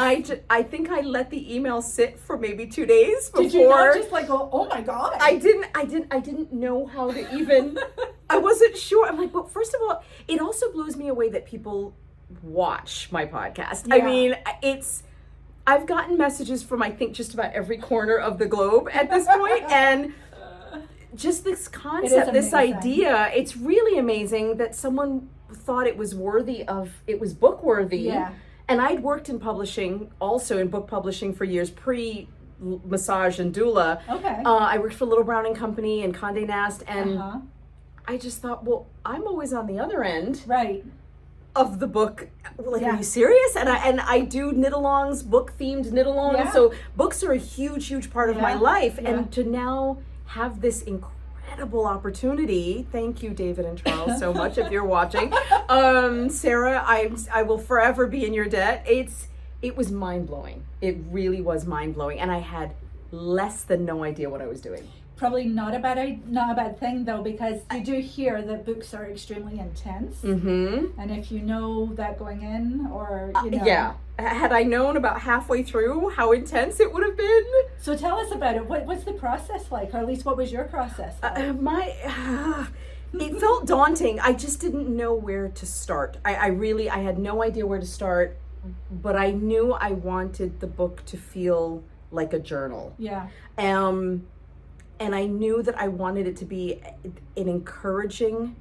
I think I let the email sit for maybe 2 days before. Did you not just like go, oh my God? I didn't know how to even, I wasn't sure. I'm like, but first of all, it also blows me away that people watch my podcast. I Yeah. mean, I've gotten messages from, I think, just about every corner of the globe at this point, and just this concept, this amazing. idea, it's really amazing that someone thought it was book worthy. Yeah. And I'd worked in publishing, also in book publishing for years, pre-massage and doula. Okay. I worked for Little Brown and Company and Condé Nast, and Uh-huh. I just thought, well, I'm always on the other end Right. of the book. Like, Yeah. are you serious? And I do knit-alongs, book-themed knit-alongs. Yeah. So books are a huge, huge part of my Yeah. life. Yeah. And to now have this incredible opportunity, thank you, David and Charles, so much if you're watching. Sarah, I will forever be in your debt. It was mind-blowing. It really was mind-blowing. And I had less than no idea what I was doing. Probably not a bad thing though, because you do hear that books are extremely intense. Mm-hmm. And if you know that going in, or you know, Yeah. Had I known about halfway through how intense it would have been. So tell us about it. What's the process like, or at least what was your process like? It felt daunting. I just didn't know where to start. I had no idea where to start, but I knew I wanted the book to feel like a journal. Yeah. And I knew that I wanted it to be an encouraging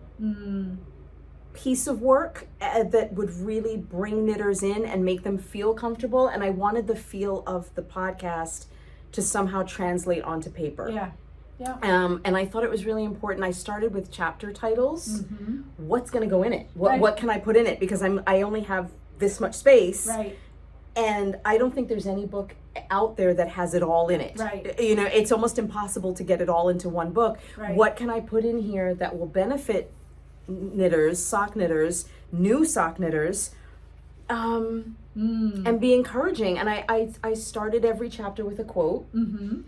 piece of work that would really bring knitters in and make them feel comfortable. And I wanted the feel of the podcast to somehow translate onto paper. Yeah. Yeah. And I thought it was really important. I started with chapter titles. Mm-hmm. What's going to go in it? Right. What can I put in it? Because I only have this much space. Right. And I don't think there's any book out there that has it all in it. Right. You know, it's almost impossible to get it all into one book. Right. What can I put in here that will benefit knitters, sock knitters, new sock knitters, and be encouraging? And I started every chapter with a quote. Mm-hmm.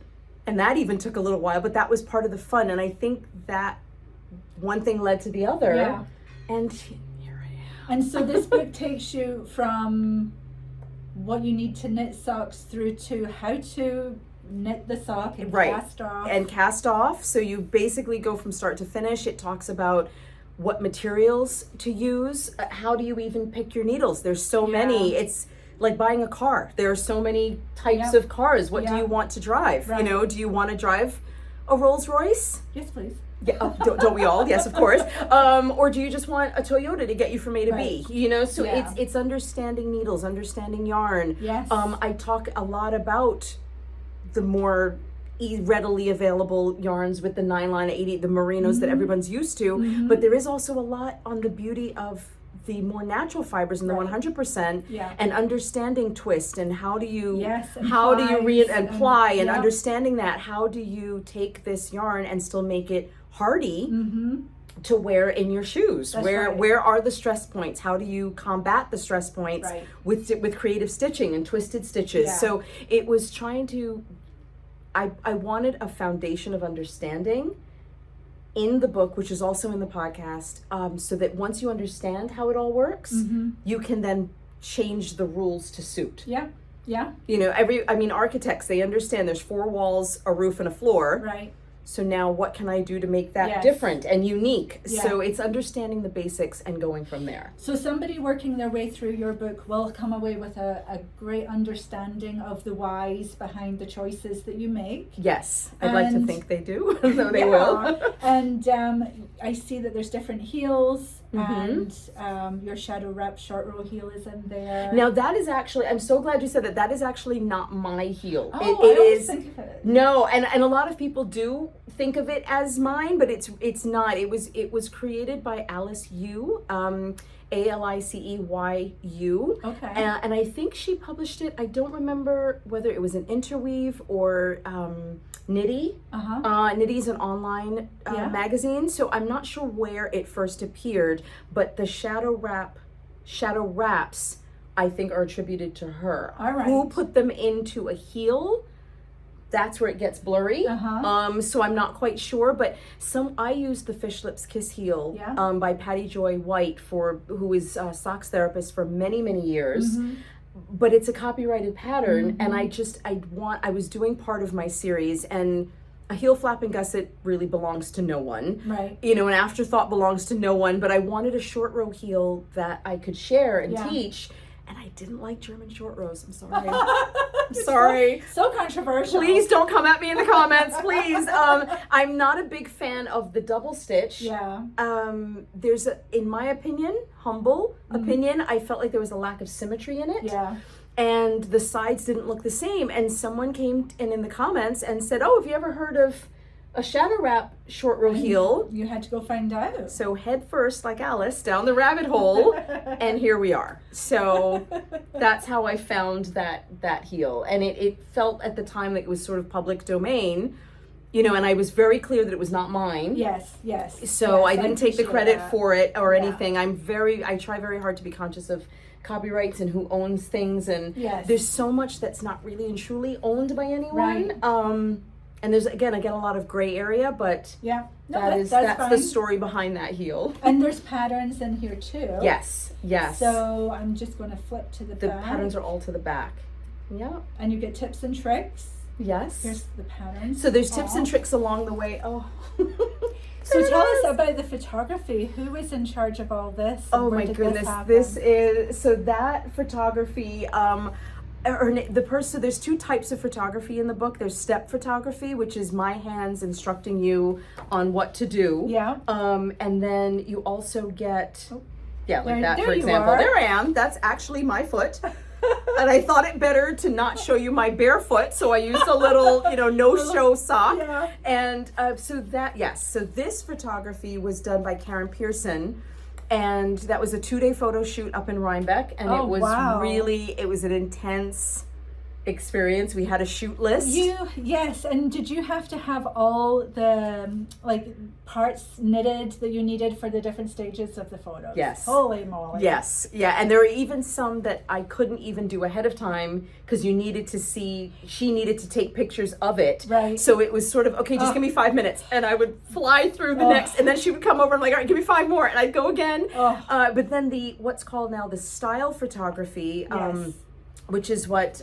And that even took a little while, but that was part of the fun. And I think that one thing led to the other. Yeah. And here I am. And so this book takes you from what you need to knit socks through to how to knit the sock and Right. cast off. And cast off. So you basically go from start to finish. It talks about what materials to use. How do you even pick your needles? There's so many. It's like buying a car. There are so many types of cars. What do you want to drive? Right. You know, do you want to drive a Rolls Royce? Yes, please. Yeah, don't we all? Yes, of course. Or do you just want a Toyota to get you from A to B? You know, so it's understanding needles, understanding yarn. Yes. I talk a lot about the more readily available yarns with the 9-line 80, the merinos that everyone's used to. But there is also a lot on the beauty of the more natural fibers and the 100%, and understanding twist and how do you and ply and understanding that, how do you take this yarn and still make it hardy to wear in your shoes. Where are the stress points? How do you combat the stress points with creative stitching and twisted stitches? So it was trying to, I wanted a foundation of understanding in the book, which is also in the podcast, so that once you understand how it all works, you can then change the rules to suit. Yeah. You know, architects, they understand there's 4 walls, a roof, and a floor. Right. So now what can I do to make that different and unique? So it's understanding the basics and going from there. So somebody working their way through your book will come away with a great understanding of the whys behind the choices that you make. Yes, I'd like to think they do, though they will. And I see that there's different heels, and your shadow wrap short row heel is in there. Now that is actually, I'm so glad you said that. That is actually not my heel. Oh, I always think of it. No, and a lot of people do think of it as mine, but it's not. It was created by Alice Yu, ALICEYU. Okay. And I think she published it. I don't remember whether it was an interweave or Knitty. Knitty's an online magazine, so I'm not sure where it first appeared, but the shadow wraps I think are attributed to her. All right. Who put them into a heel? That's where it gets blurry. So I'm not quite sure, but I used the Fish Lips Kiss heel by Patty Joy White, who is a socks therapist for many, many years. But it's a copyrighted pattern, and I was doing part of my series, and a heel flap and gusset really belongs to no one. Right. You know, an afterthought belongs to no one, but I wanted a short row heel that I could share and teach. And I didn't like German short rows. I'm sorry. I'm sorry. So controversial. Please don't come at me in the comments, please. I'm not a big fan of the double stitch. Yeah. There's in my opinion, humble opinion, I felt like there was a lack of symmetry in it. Yeah. And the sides didn't look the same. And someone came in the comments and said, "Oh, have you ever heard of a shadow wrap short row heel?" You had to go find out. So head first, like Alice, down the rabbit hole, and here we are. So that's how I found that heel. And it felt at the time like it was sort of public domain, you know, and I was very clear that it was not mine. Yes. So I didn't take the credit for it or anything. I try very hard to be conscious of copyrights and who owns things, and there's so much that's not really and truly owned by anyone. Right. And there's, again, I get a lot of gray area, but that's the story behind that heel. And there's patterns in here too. Yes. So I'm just going to flip to the back. The patterns are all to the back. Yeah. And you get tips and tricks. Yes. Here's the patterns. So there's tips and tricks along the way. Oh. So tell us about the photography. Who is in charge of all this? Oh my goodness. This is, so that photography, there's 2 types of photography in the book. There's step photography, which is my hands instructing you on what to do. Yeah. And then you also get, for example. There I am. That's actually my foot. And I thought it better to not show you my bare foot, so I used a little, no-show sock. Yeah. And so this photography was done by Karen Pearson. And that was a 2-day photo shoot up in Rhinebeck, and it was it was an intense experience. We had a shoot list. Yes, and did you have to have all the parts knitted that you needed for the different stages of the photos? Yes. Holy moly. Yes, and there were even some that I couldn't even do ahead of time because she needed to take pictures of it. Right. So it was sort of, okay, just give me 5 minutes, and I would fly through the next, and then she would come over and I'm like, all right, give me 5 more, and I'd go again. But then what's called now the style photography, which is what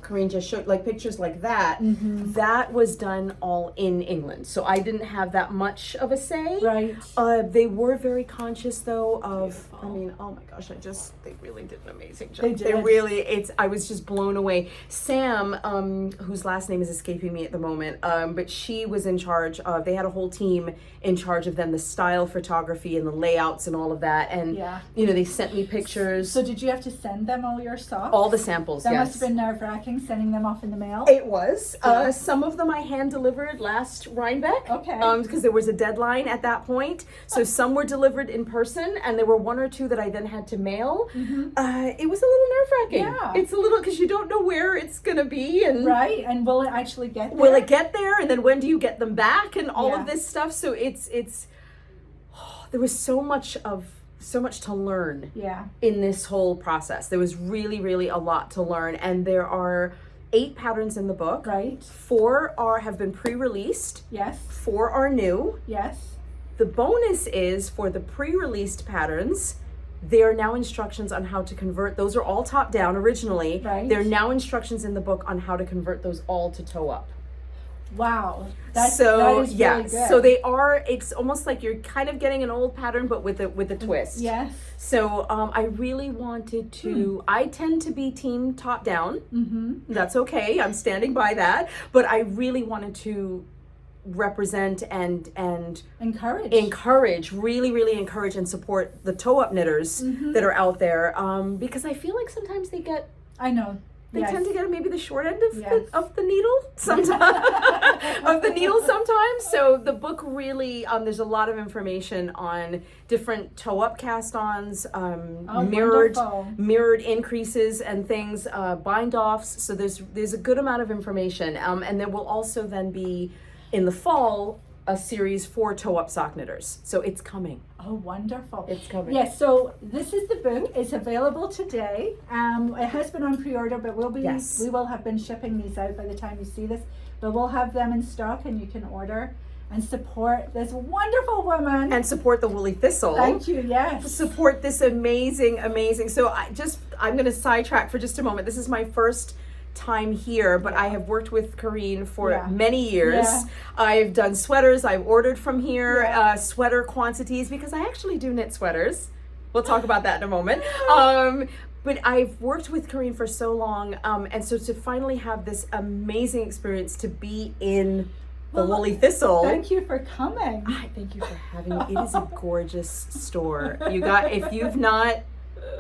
Corinne just showed, like pictures like that, that was done all in England. So I didn't have that much of a say. Right. They were very conscious though of, oh my gosh, they really did an amazing job. They did. I was just blown away. Sam, whose last name is escaping me at the moment, but she was in charge of, they had a whole team in charge of then the style photography and the layouts and all of that. And, they sent me pictures. So did you have to send them all your socks? All the samples. samples, That yes. must have been nerve-wracking, sending them off in the mail. It was. Some of them I hand-delivered last Rhinebeck. Okay. Because there was a deadline at that point. So some were delivered in person, and there were one or two that I then had to mail. It was a little nerve-wracking. Yeah. It's a little, because you don't know where it's going to be. And Right, and will it actually get there? will it get there? And then when do you get them back? And all Yeah. of this stuff. So there was so much to learn Yeah. in this whole process. There was really, really a lot to learn. And there are 8 patterns in the book. Right. 4 have been pre-released. Yes. 4 are new. Yes. The bonus is for the pre-released patterns, there are now instructions on how to convert. Those are all top down originally. Right. There are now instructions in the book on how to convert those all to toe up. Wow. That is really good. So they are, it's almost like you're kind of getting an old pattern, but with a twist. Yes. So I really wanted to, I tend to be team top down. That's okay. I'm standing by that. But I really wanted to represent and encourage, really encourage and support the toe up knitters that are out there. Because I feel like sometimes they get, I know. they tend to get maybe the short end Yes. of the needle sometimes. So the book really, there's a lot of information on different toe up cast-ons, mirrored increases and things, bind offs. So there's a good amount of information. And there will also then be in the fall a series for toe up sock knitters. So it's coming. Oh, wonderful. It's coming. Yes, so this is the book. It's available today. It has been on pre-order, but we will have been shipping these out by the time you see this. But we'll have them in stock and you can order and support this wonderful woman. And support the Woolly Thistle. Thank you, yes. Support this amazing. So I'm going to sidetrack for just a moment. This is my first time here, but I have worked with Corinne for many years. Yeah. I've done sweaters. I've ordered from here, sweater quantities, because I actually do knit sweaters. We'll talk about that in a moment. But I've worked with Corinne for so long, and so to finally have this amazing experience to be in the Woolly Thistle. Thank you for coming. Thank you for having me. It is a gorgeous store. If you've not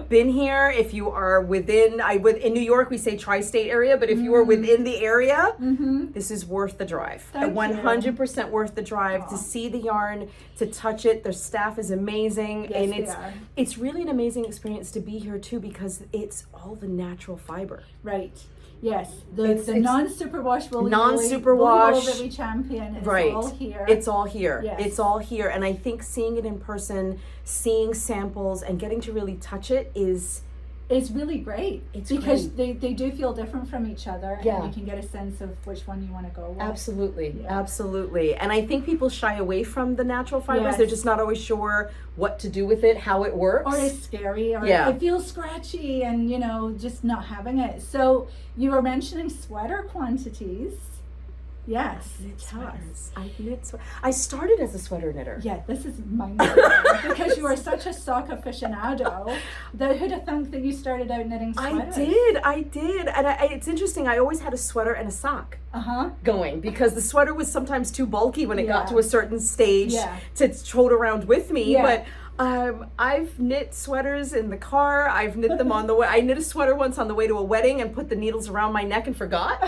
been here, if you are within, in New York we say tri-state area, but if you are within the area, this is worth the drive. 100% worth the drive to see the yarn, to touch it. Their staff is amazing, Yes, and it's really an amazing experience to be here too, because it's all the natural fiber. Right. Yes, the non-superwash wool that we champion is all here. It's all here. Yes. It's all here. And I think seeing it in person, seeing samples, and getting to really touch it is really great. Because they do feel different from each other, and you can get a sense of which one you want to go with. Absolutely. And I think people shy away from the natural fibers. Yes. They're just not always sure what to do with it, how it works. Or it's scary, or it feels scratchy, and just not having it. So you were mentioning sweater quantities. Yes. I've knit sweaters. I started as a sweater knitter. Yeah, this is mind because you are such a sock aficionado. Who'd have thunk that you started out knitting sweaters? I did. And it's interesting. I always had a sweater and a sock going, because the sweater was sometimes too bulky when it got to a certain stage to tote around with me. But I've knit sweaters in the car. I've knit them on the way. I knit a sweater once on the way to a wedding and put the needles around my neck and forgot.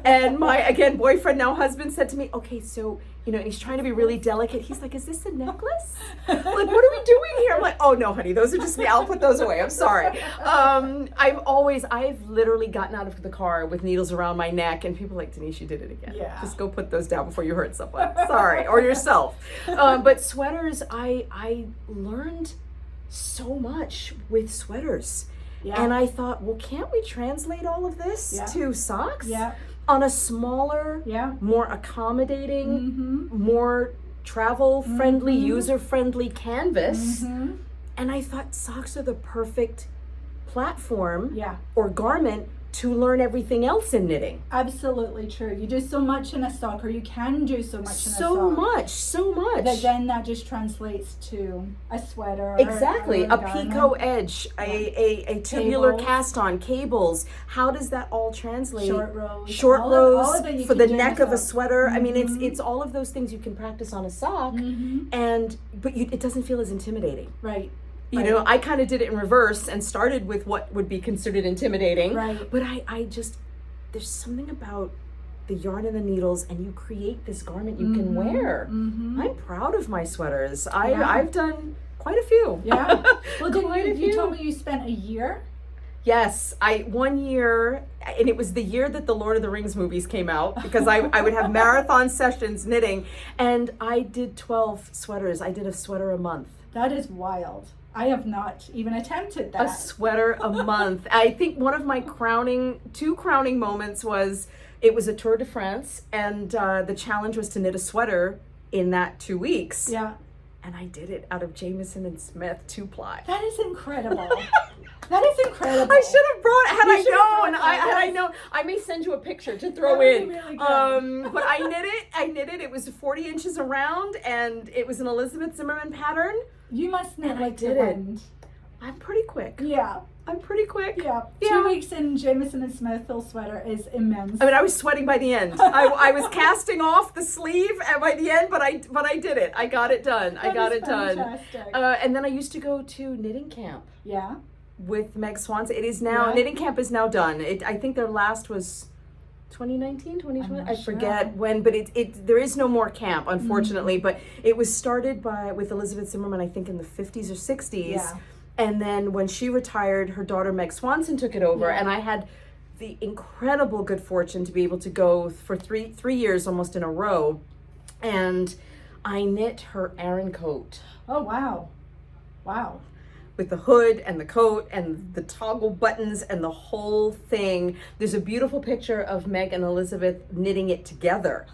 And my, again, boyfriend, now husband, said to me, okay, so, and he's trying to be really delicate. He's like, is this a necklace? Like, what are we doing here? I'm like, oh no, honey, those are just me. I'll put those away. I'm sorry. I've literally gotten out of the car with needles around my neck, and people are like, Denise, you did it again. Yeah. Just go put those down before you hurt someone. Sorry. Or yourself. But sweaters, I learned so much with sweaters. Yeah. And I thought, well, can't we translate all of this to socks? Yeah. On a smaller, more accommodating, more travel-friendly, user-friendly canvas. And I thought socks are the perfect platform or garment to learn everything else in knitting. Absolutely true. You do so much in a sock, or you can do so much in a sock. So much. But then that just translates to a sweater. Exactly. Or a picot edge, a tubular cast on, cables. How does that all translate? Short rows. All of it for the neck of a sweater. I mean, it's all of those things you can practice on a sock, but it doesn't feel as intimidating. Right. You know, I kind of did it in reverse and started with what would be considered intimidating. Right. But I just, there's something about the yarn and the needles, and you create this garment you can wear. I'm proud of my sweaters. I've done quite a few. Yeah. Well, you told me you spent a year? Yes, 1 year, and it was the year that the Lord of the Rings movies came out, because I would have marathon sessions knitting, and I did 12 sweaters. I did a sweater a month. That is wild. I have not even attempted that. A sweater a month. I think one of my two crowning moments was, it was a Tour de France, and the challenge was to knit a sweater in that 2 weeks. Yeah. And I did it out of Jamieson and Smith 2-ply. That is incredible. That is incredible. I should have brought it. Had I that. known, I may send you a picture to throw That would in. be really good. But I knit it. It was 40 inches around, and it was an Elizabeth Zimmerman pattern. You must knit And I like did the it. wind. I'm pretty quick. Yeah. I'm pretty quick. Yeah. Yeah. 2 weeks in Jamieson and Smith full sweater is immense. I mean, I was sweating by the end. I was casting off the sleeve by the end, but I did it. I got it done. I got it done. Fantastic. And then I used to go to knitting camp Yeah. with Meg Swanson. It is now, knitting camp is now done. I think their last was 2019, 2020. I forget when, but there is no more camp, unfortunately. But it was started with Elizabeth Zimmerman, I think in the 50s or 60s. Yeah. And then when she retired, her daughter Meg Swanson took it over, and I had the incredible good fortune to be able to go for three years almost in a row, and I knit her Aran coat. Oh, wow. Wow. With the hood and the coat and the toggle buttons and the whole thing. There's a beautiful picture of Meg and Elizabeth knitting it together.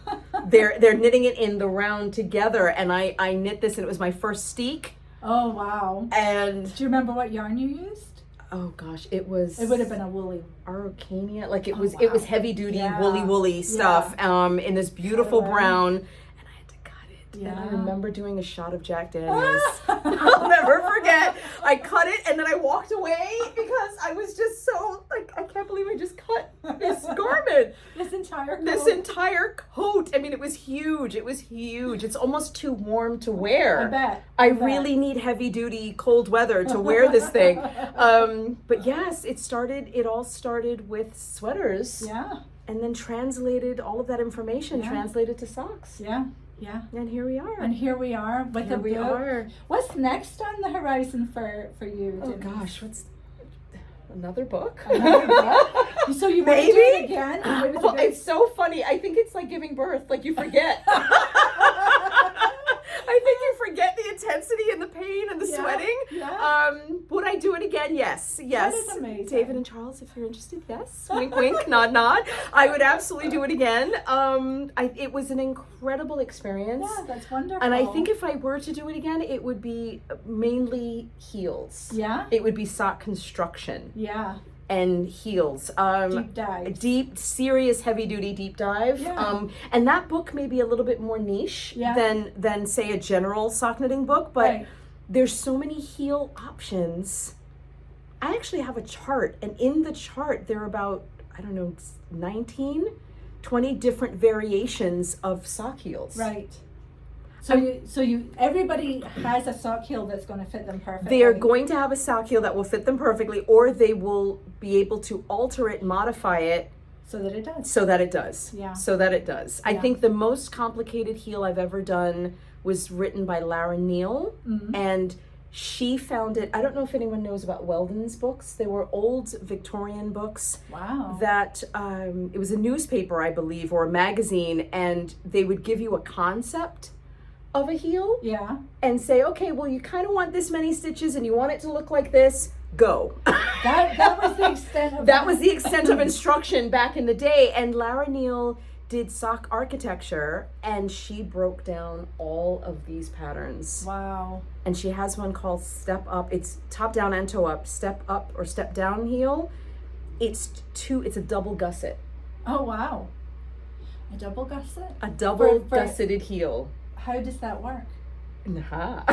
They're knitting it in the round together, and I knit this, and it was my first steek. Oh, wow. And do you remember what yarn you used? Oh gosh, it would have been a woolly. Araucania, like it was heavy duty woolly stuff in this beautiful brown, and I had to cut it. Yeah. And I remember doing a shot of Jack Daniels. I'll never forget. I cut it, and then I walked away because I was just so like, I can't believe I just cut this garment. This entire coat. I mean, it was huge. It's almost too warm to wear. I bet. I really need heavy duty cold weather to wear this thing. But yes, it all started with sweaters. Yeah. And then all of that information translated to socks. Yeah. Yeah. And here we are. With a book. What's next on the horizon for you, Oh Denise? gosh, what's another book? Another book? So you want to do it again? Well, it's so funny. I think it's like giving birth. Like you forget. I think you forget the intensity and the pain and the sweating. Yeah. Would I do it again? Yes. That is amazing. David and Charles, if you're interested, yes. Wink, wink, nod, nod. I would absolutely do it again. It was an incredible experience. Yeah, that's wonderful. And I think if I were to do it again, it would be mainly heels. Yeah. It would be sock construction. Yeah. And heels. Deep dive. Serious, heavy-duty deep dive. Yeah. And that book may be a little bit more niche than say, a general sock knitting book, but there's so many heel options. I actually have a chart, and in the chart, there are about, 20 different variations of sock heels. Right. So everybody has a sock heel that's going to fit them perfectly. They are going to have a sock heel that will fit them perfectly, or they will be able to alter it, modify it. So that it does. Yeah. So that it does. I think the most complicated heel I've ever done was written by Lara Neal, and she found it. I don't know if anyone knows about Weldon's books. They were old Victorian books. Wow. That it was a newspaper, I believe, or a magazine, and they would give you a concept of a heel, and say, okay, well, you kind of want this many stitches, and you want it to look like this. Go. That was the extent of that was the extent of instruction back in the day. And Lara Neal did sock architecture, and she broke down all of these patterns. Wow. And she has one called Step Up. It's top down and toe up, step up or step down heel. It's a double gusset. Oh wow. A double gusset? A double gusseted heel. How does that work? Nah.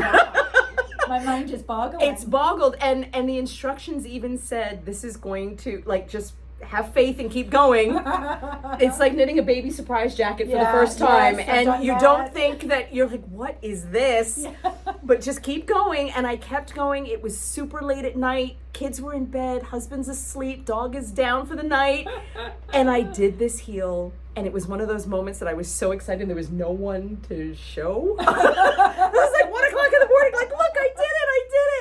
My mind is boggling. It's boggled, and the instructions even said this is going to just have faith and keep going. It's like knitting a baby surprise jacket for the first time, and you don't think that you're like, what is this? but just keep going. And I kept going. It was super late at night. Kids were in bed, husband's asleep, dog is down for the night. And I did this heel. And it was one of those moments that I was so excited. There was no one to show. I was like 1 o'clock in the morning, like, look, I did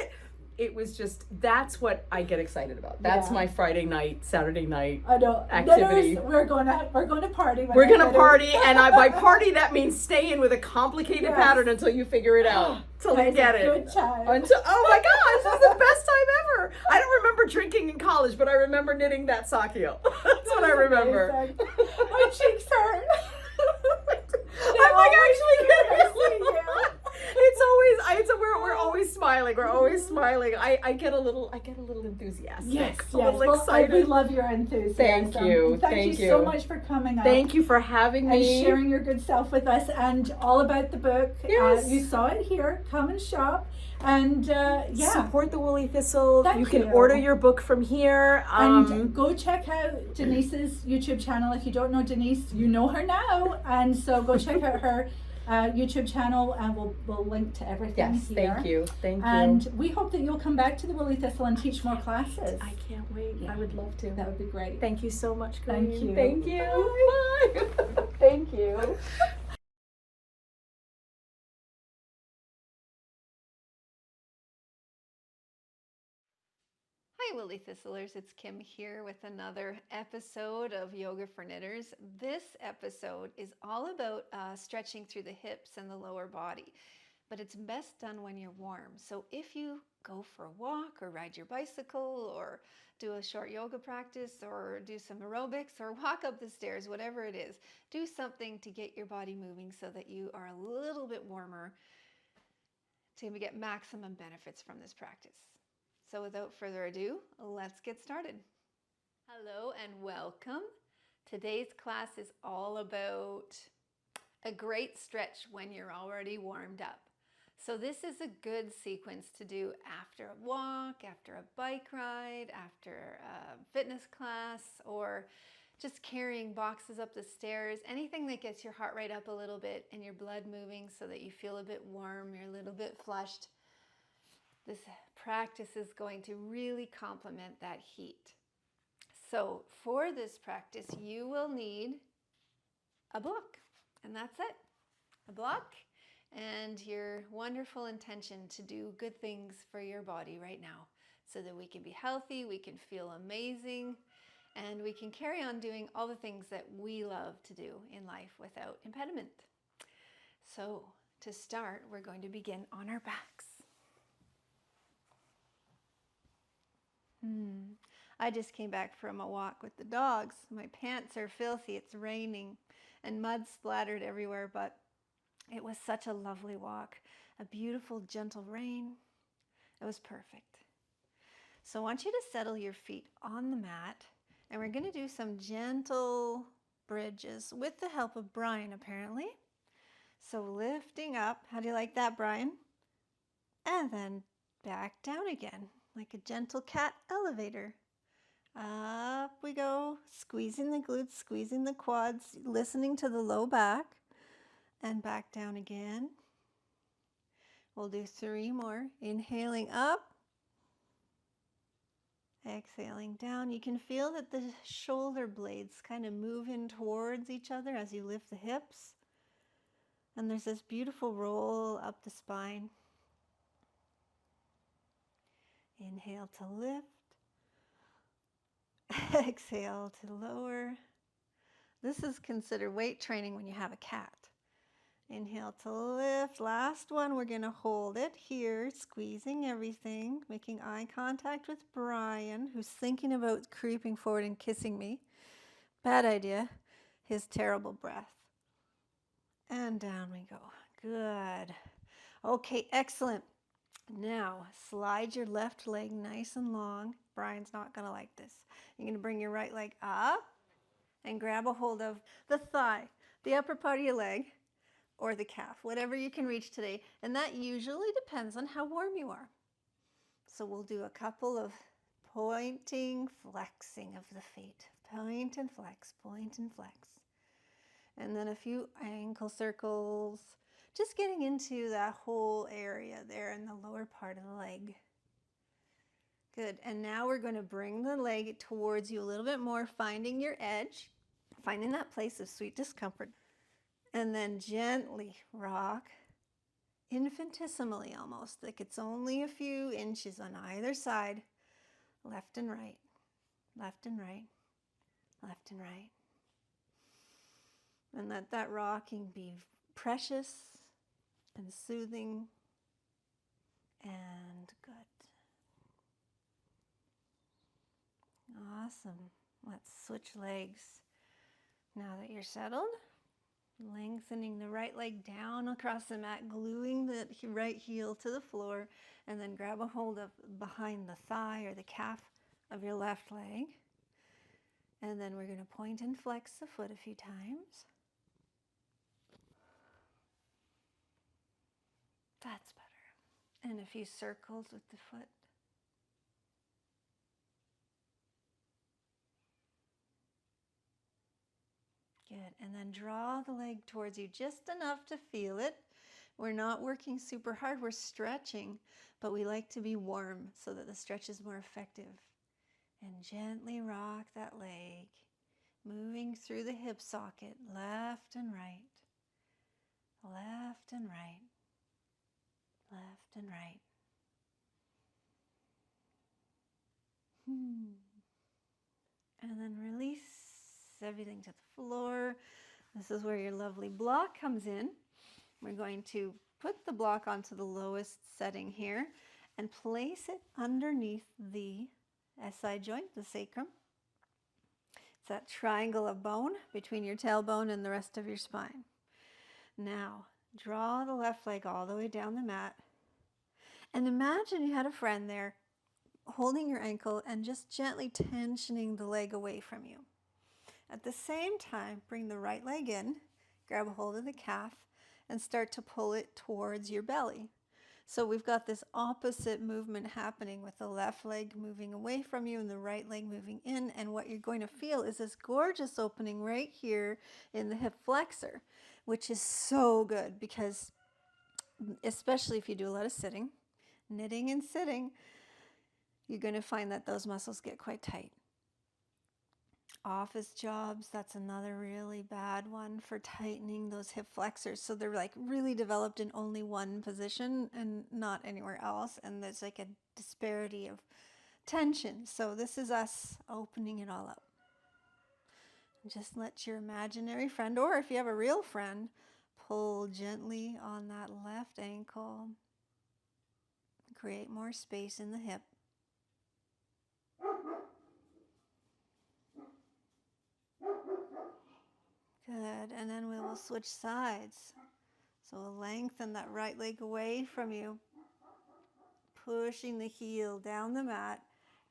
it. It was just, that's what I get excited about. That's my Friday night, Saturday night activity. We're going to party. We're going to party, and by party, that means stay in with a complicated pattern until you figure it out. Till you get it. Good time. Oh my gosh, this is the best time ever. I don't remember drinking in college, but I remember knitting that sock heel. That's what I remember. My cheeks hurt. I'm like, actually, we're always smiling. We're always smiling. I get a little enthusiastic. Yes. A little excited. We love your enthusiasm. Thank you. Thank you so much for coming up. Thank you for having me. And sharing your good self with us and all about the book. Yes. You saw it here. Come and shop. And support the Woolly Thistle. Thank you can you. order your book from here. And go check out Denise's YouTube channel. If you don't know Denise, you know her now. And so go check out her YouTube channel, and we'll link to everything here. Thank you. And we hope that you'll come back to the Woolly Thistle and teach more classes. I can't wait. Yeah. I would love to. That would be great. Thank you so much, Corinne. Thank you. Thank you. Bye. Thank you. Hi Woolly Thistlers, it's Kim here with another episode of Yoga for Knitters. This episode is all about stretching through the hips and the lower body, but it's best done when you're warm. So if you go for a walk or ride your bicycle or do a short yoga practice or do some aerobics or walk up the stairs, whatever it is, do something to get your body moving so that you are a little bit warmer to get maximum benefits from this practice. So without further ado, let's get started. Hello and welcome. Today's class is all about a great stretch when you're already warmed up. So this is a good sequence to do after a walk, after a bike ride, after a fitness class, or just carrying boxes up the stairs, anything that gets your heart rate up a little bit and your blood moving so that you feel a bit warm, you're a little bit flushed. This practice is going to really complement that heat. So for this practice, you will need a block, and that's it. A block and your wonderful intention to do good things for your body right now so that we can be healthy, we can feel amazing, and we can carry on doing all the things that we love to do in life without impediment. So to start, we're going to begin on our backs. I just came back from a walk with the dogs. My pants are filthy, it's raining, and mud splattered everywhere, but it was such a lovely walk. A beautiful, gentle rain. It was perfect. So I want you to settle your feet on the mat, and we're going to do some gentle bridges with the help of Brian, apparently. So lifting up. How do you like that, Brian? And then back down again, like a gentle cat elevator. Up we go, squeezing the glutes, squeezing the quads, listening to the low back, and back down again. We'll do 3 more. Inhaling up, exhaling down. You can feel that the shoulder blades kind of move in towards each other as you lift the hips. And there's this beautiful roll up the spine. Inhale to lift. Exhale to lower. This is considered weight training when you have a cat. Inhale to lift. Last one, we're going to hold it here, squeezing everything, making eye contact with Brian, who's thinking about creeping forward and kissing me. Bad idea. His terrible breath. And down we go. Good. Okay, excellent. Now, slide your left leg nice and long. Brian's not going to like this. You're going to bring your right leg up and grab a hold of the thigh, the upper part of your leg, or the calf, whatever you can reach today. And that usually depends on how warm you are. So we'll do a couple of pointing, flexing of the feet. Point and flex, point and flex. And then a few ankle circles. Just getting into that whole area there in the lower part of the leg. Good, and now we're going to bring the leg towards you a little bit more, finding your edge, finding that place of sweet discomfort, and then gently rock, infinitesimally almost, like it's only a few inches on either side, left and right, left and right, left and right. And let that rocking be precious and soothing and good. Awesome. Let's switch legs. Now that you're settled, lengthening the right leg down across the mat, gluing the right heel to the floor, and then grab a hold of behind the thigh or the calf of your left leg. And then we're going to point and flex the foot a few times. That's better. And a few circles with the foot. Good, and then draw the leg towards you just enough to feel it. We're not working super hard, we're stretching, but we like to be warm so that the stretch is more effective. And gently rock that leg, moving through the hip socket, left and right, left and right, left and right. And then release everything to the floor. This is where your lovely block comes in. We're going to put the block onto the lowest setting here and place it underneath the SI joint, the sacrum. It's that triangle of bone between your tailbone and the rest of your spine. Now, draw the left leg all the way down the mat and imagine you had a friend there holding your ankle and just gently tensioning the leg away from you. At the same time, bring the right leg in, grab a hold of the calf, and start to pull it towards your belly. So we've got this opposite movement happening with the left leg moving away from you and the right leg moving in. And what you're going to feel is this gorgeous opening right here in the hip flexor, which is so good because, especially if you do a lot of sitting, knitting and sitting, you're going to find that those muscles get quite tight. Office jobs, that's another really bad one for tightening those hip flexors. So they're like really developed in only one position and not anywhere else. And there's like a disparity of tension. So this is us opening it all up. Just let your imaginary friend, or if you have a real friend, pull gently on that left ankle. Create more space in the hip. Good, and then we will switch sides. So we'll lengthen that right leg away from you, pushing the heel down the mat,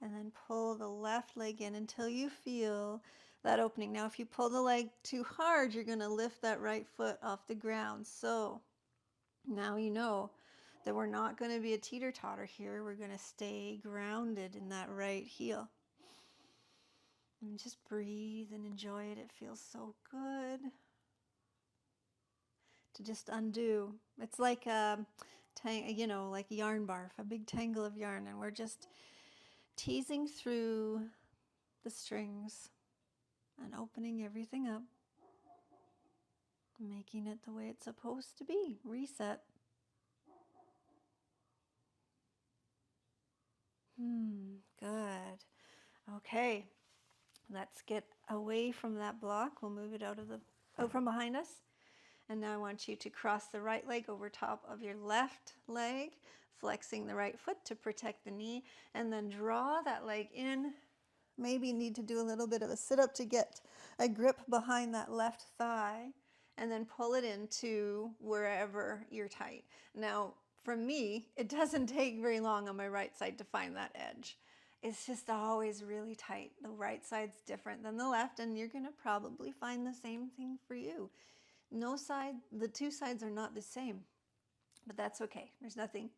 and then pull the left leg in until you feel that opening. Now, if you pull the leg too hard, you're going to lift that right foot off the ground. So now you know that we're not going to be a teeter-totter here. We're going to stay grounded in that right heel. And just breathe and enjoy it. It feels so good to just undo. It's like like yarn barf, a big tangle of yarn, and we're just teasing through the strings and opening everything up, making it the way it's supposed to be. Reset. Good. Okay. Let's get away from that block. We'll move it out from behind us. And now I want you to cross the right leg over top of your left leg, flexing the right foot to protect the knee, and then draw that leg in. Maybe you need to do a little bit of a sit-up to get a grip behind that left thigh, and then pull it into wherever you're tight. Now, for me, it doesn't take very long on my right side to find that edge. It's just always really tight. The right side's different than the left, and you're going to probably find the same thing for you. The two sides are not the same, but that's okay. There's nothing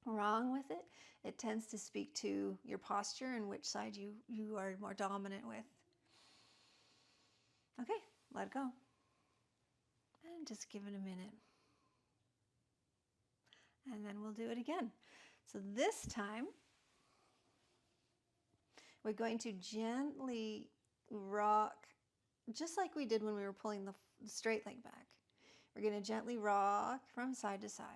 wrong with it. It tends to speak to your posture and which side you are more dominant with. Okay, let it go. And just give it a minute. and then we'll do it again. So this time, we're going to gently rock, just like we did when we were pulling the straight leg back. We're going to gently rock from side to side.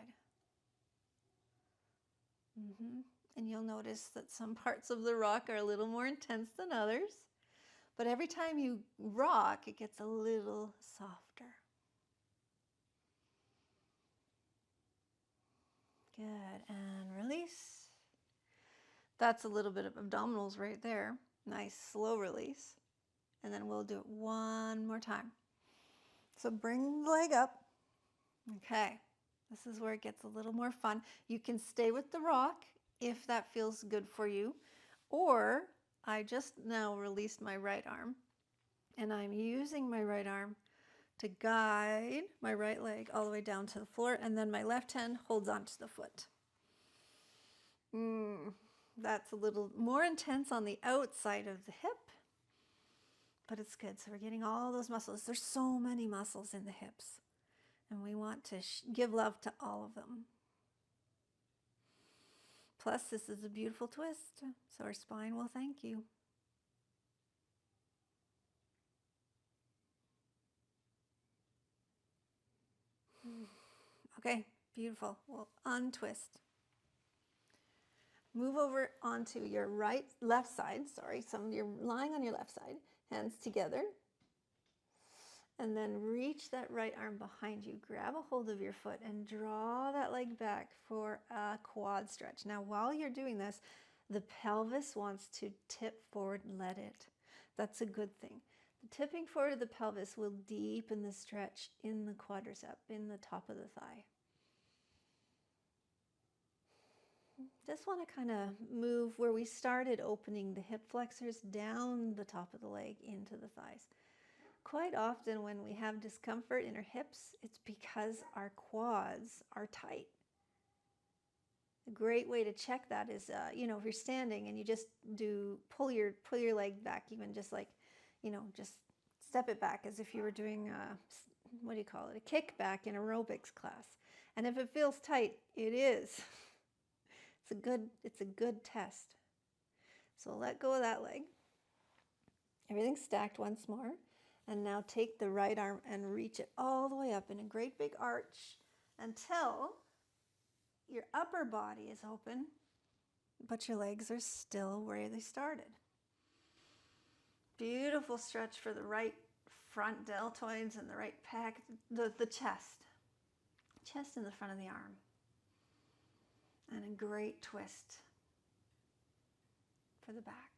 And you'll notice that some parts of the rock are a little more intense than others. But every time you rock, it gets a little softer. Good, and release. That's a little bit of abdominals right there. Nice slow release. And then we'll do it one more time. So bring the leg up. Okay, this is where it gets a little more fun. You can stay with the rock if that feels good for you, or I just now released my right arm, and I'm using my right arm to guide my right leg all the way down to the floor, and then my left hand holds onto the foot. That's a little more intense on the outside of the hip, but it's good. So we're getting all those muscles. There's so many muscles in the hips, and we want to give love to all of them. Plus, this is a beautiful twist, so our spine will thank you. Okay, beautiful. We'll untwist. Move over onto your left side, so you're lying on your left side, hands together. And then reach that right arm behind you. Grab a hold of your foot and draw that leg back for a quad stretch. Now, while you're doing this, the pelvis wants to tip forward, let it. That's a good thing. The tipping forward of the pelvis will deepen the stretch in the quadricep, in the top of the thigh. Just want to kind of move where we started, opening the hip flexors down the top of the leg into the thighs. Quite often when we have discomfort in our hips, it's because our quads are tight. A great way to check that is, if you're standing and you just pull your leg back, even just like, just step it back as if you were doing a kickback in aerobics class. And if it feels tight, it is. It's a good test. So let go of that leg. Everything's stacked once more. And now take the right arm and reach it all the way up in a great big arch until your upper body is open, but your legs are still where they started. Beautiful stretch for the right front deltoids and the right pec, the chest. Chest in the front of the arm. And a great twist for the back.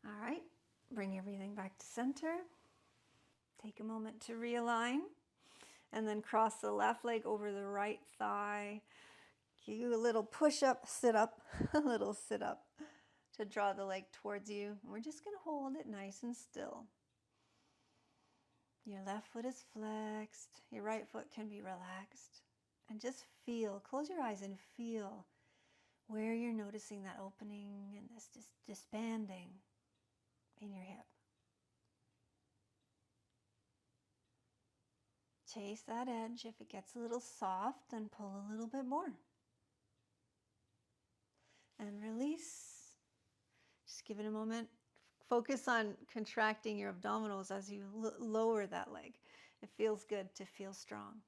All right. Bring everything back to center. Take a moment to realign. And then cross the left leg over the right thigh. Give you a little push-up, sit-up, a little sit-up to draw the leg towards you. And we're just going to hold it nice and still. Your left foot is flexed. Your right foot can be relaxed. And just feel, close your eyes and feel where you're noticing that opening and this disbanding in your hip. Chase that edge. If it gets a little soft, then pull a little bit more. And release. Just give it a moment. Focus on contracting your abdominals as you lower that leg. It feels good to feel strong.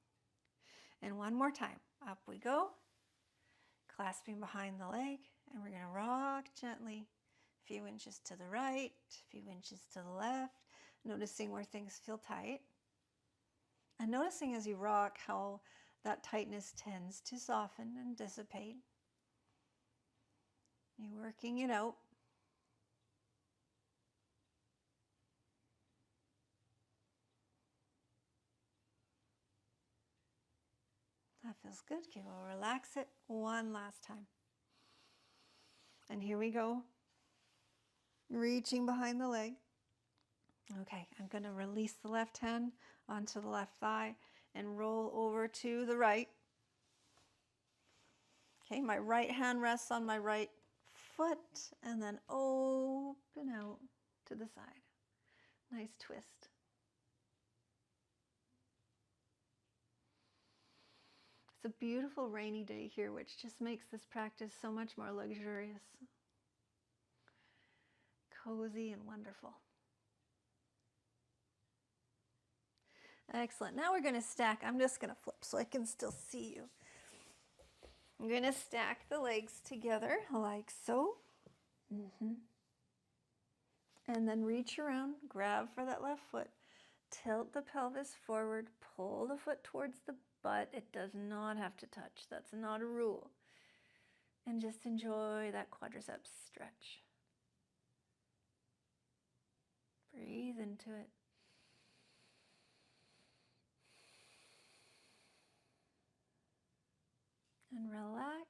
And one more time. Up we go. Clasping behind the leg. And we're going to rock gently. A few inches to the right, a few inches to the left, noticing where things feel tight. And noticing as you rock how that tightness tends to soften and dissipate. You're working it out. That feels good. Okay, we'll relax it one last time. And here we go. Reaching behind the leg. Okay, I'm going to release the left hand onto the left thigh and roll over to the right. Okay, my right hand rests on my right foot and then open out to the side. Nice twist. It's a beautiful rainy day here, which just makes this practice so much more luxurious, cozy, and wonderful. Excellent. Now we're going to stack. I'm just going to flip so I can still see you. I'm going to stack the legs together like so. And then reach around, grab for that left foot, tilt the pelvis forward, pull the foot towards the butt. It does not have to touch. That's not a rule. And just enjoy that quadriceps stretch. Breathe into it. And relax.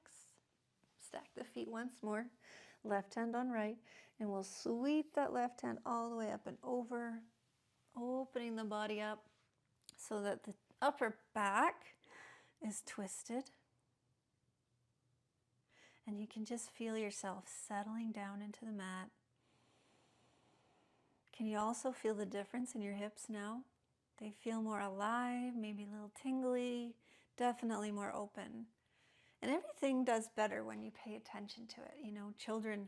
Stack the feet once more, left hand on right, and we'll sweep that left hand all the way up and over, opening the body up so that the upper back is twisted. And you can just feel yourself settling down into the mat. Can you also feel the difference in your hips now? They feel more alive, maybe a little tingly, definitely more open. And everything does better when you pay attention to it. You know, children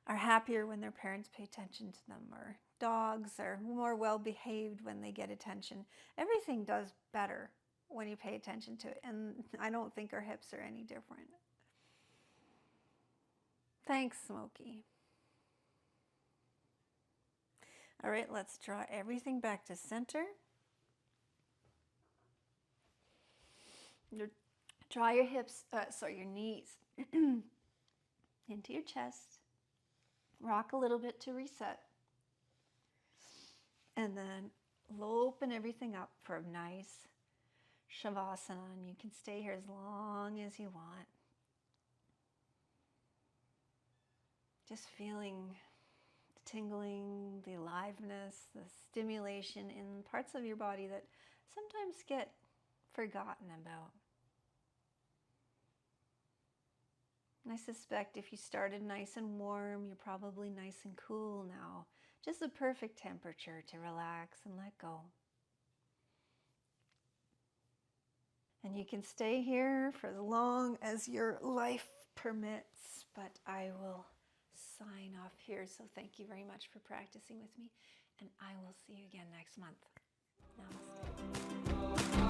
are happier when their parents pay attention to them, or dogs are more well-behaved when they get attention. Everything does better when you pay attention to it, and I don't think our hips are any different. Thanks, Smokey. All right, let's draw everything back to center. Draw your hips, your knees into your chest. Rock a little bit to reset. And then open everything up for a nice Shavasana. And you can stay here as long as you want. Just feeling the tingling, the aliveness, the stimulation in parts of your body that sometimes get forgotten about. And I suspect if you started nice and warm, you're probably nice and cool now. Just the perfect temperature to relax and let go. And you can stay here for as long as your life permits, but I will sign off here. So thank you very much for practicing with me, and I will see you again next month. Namaste.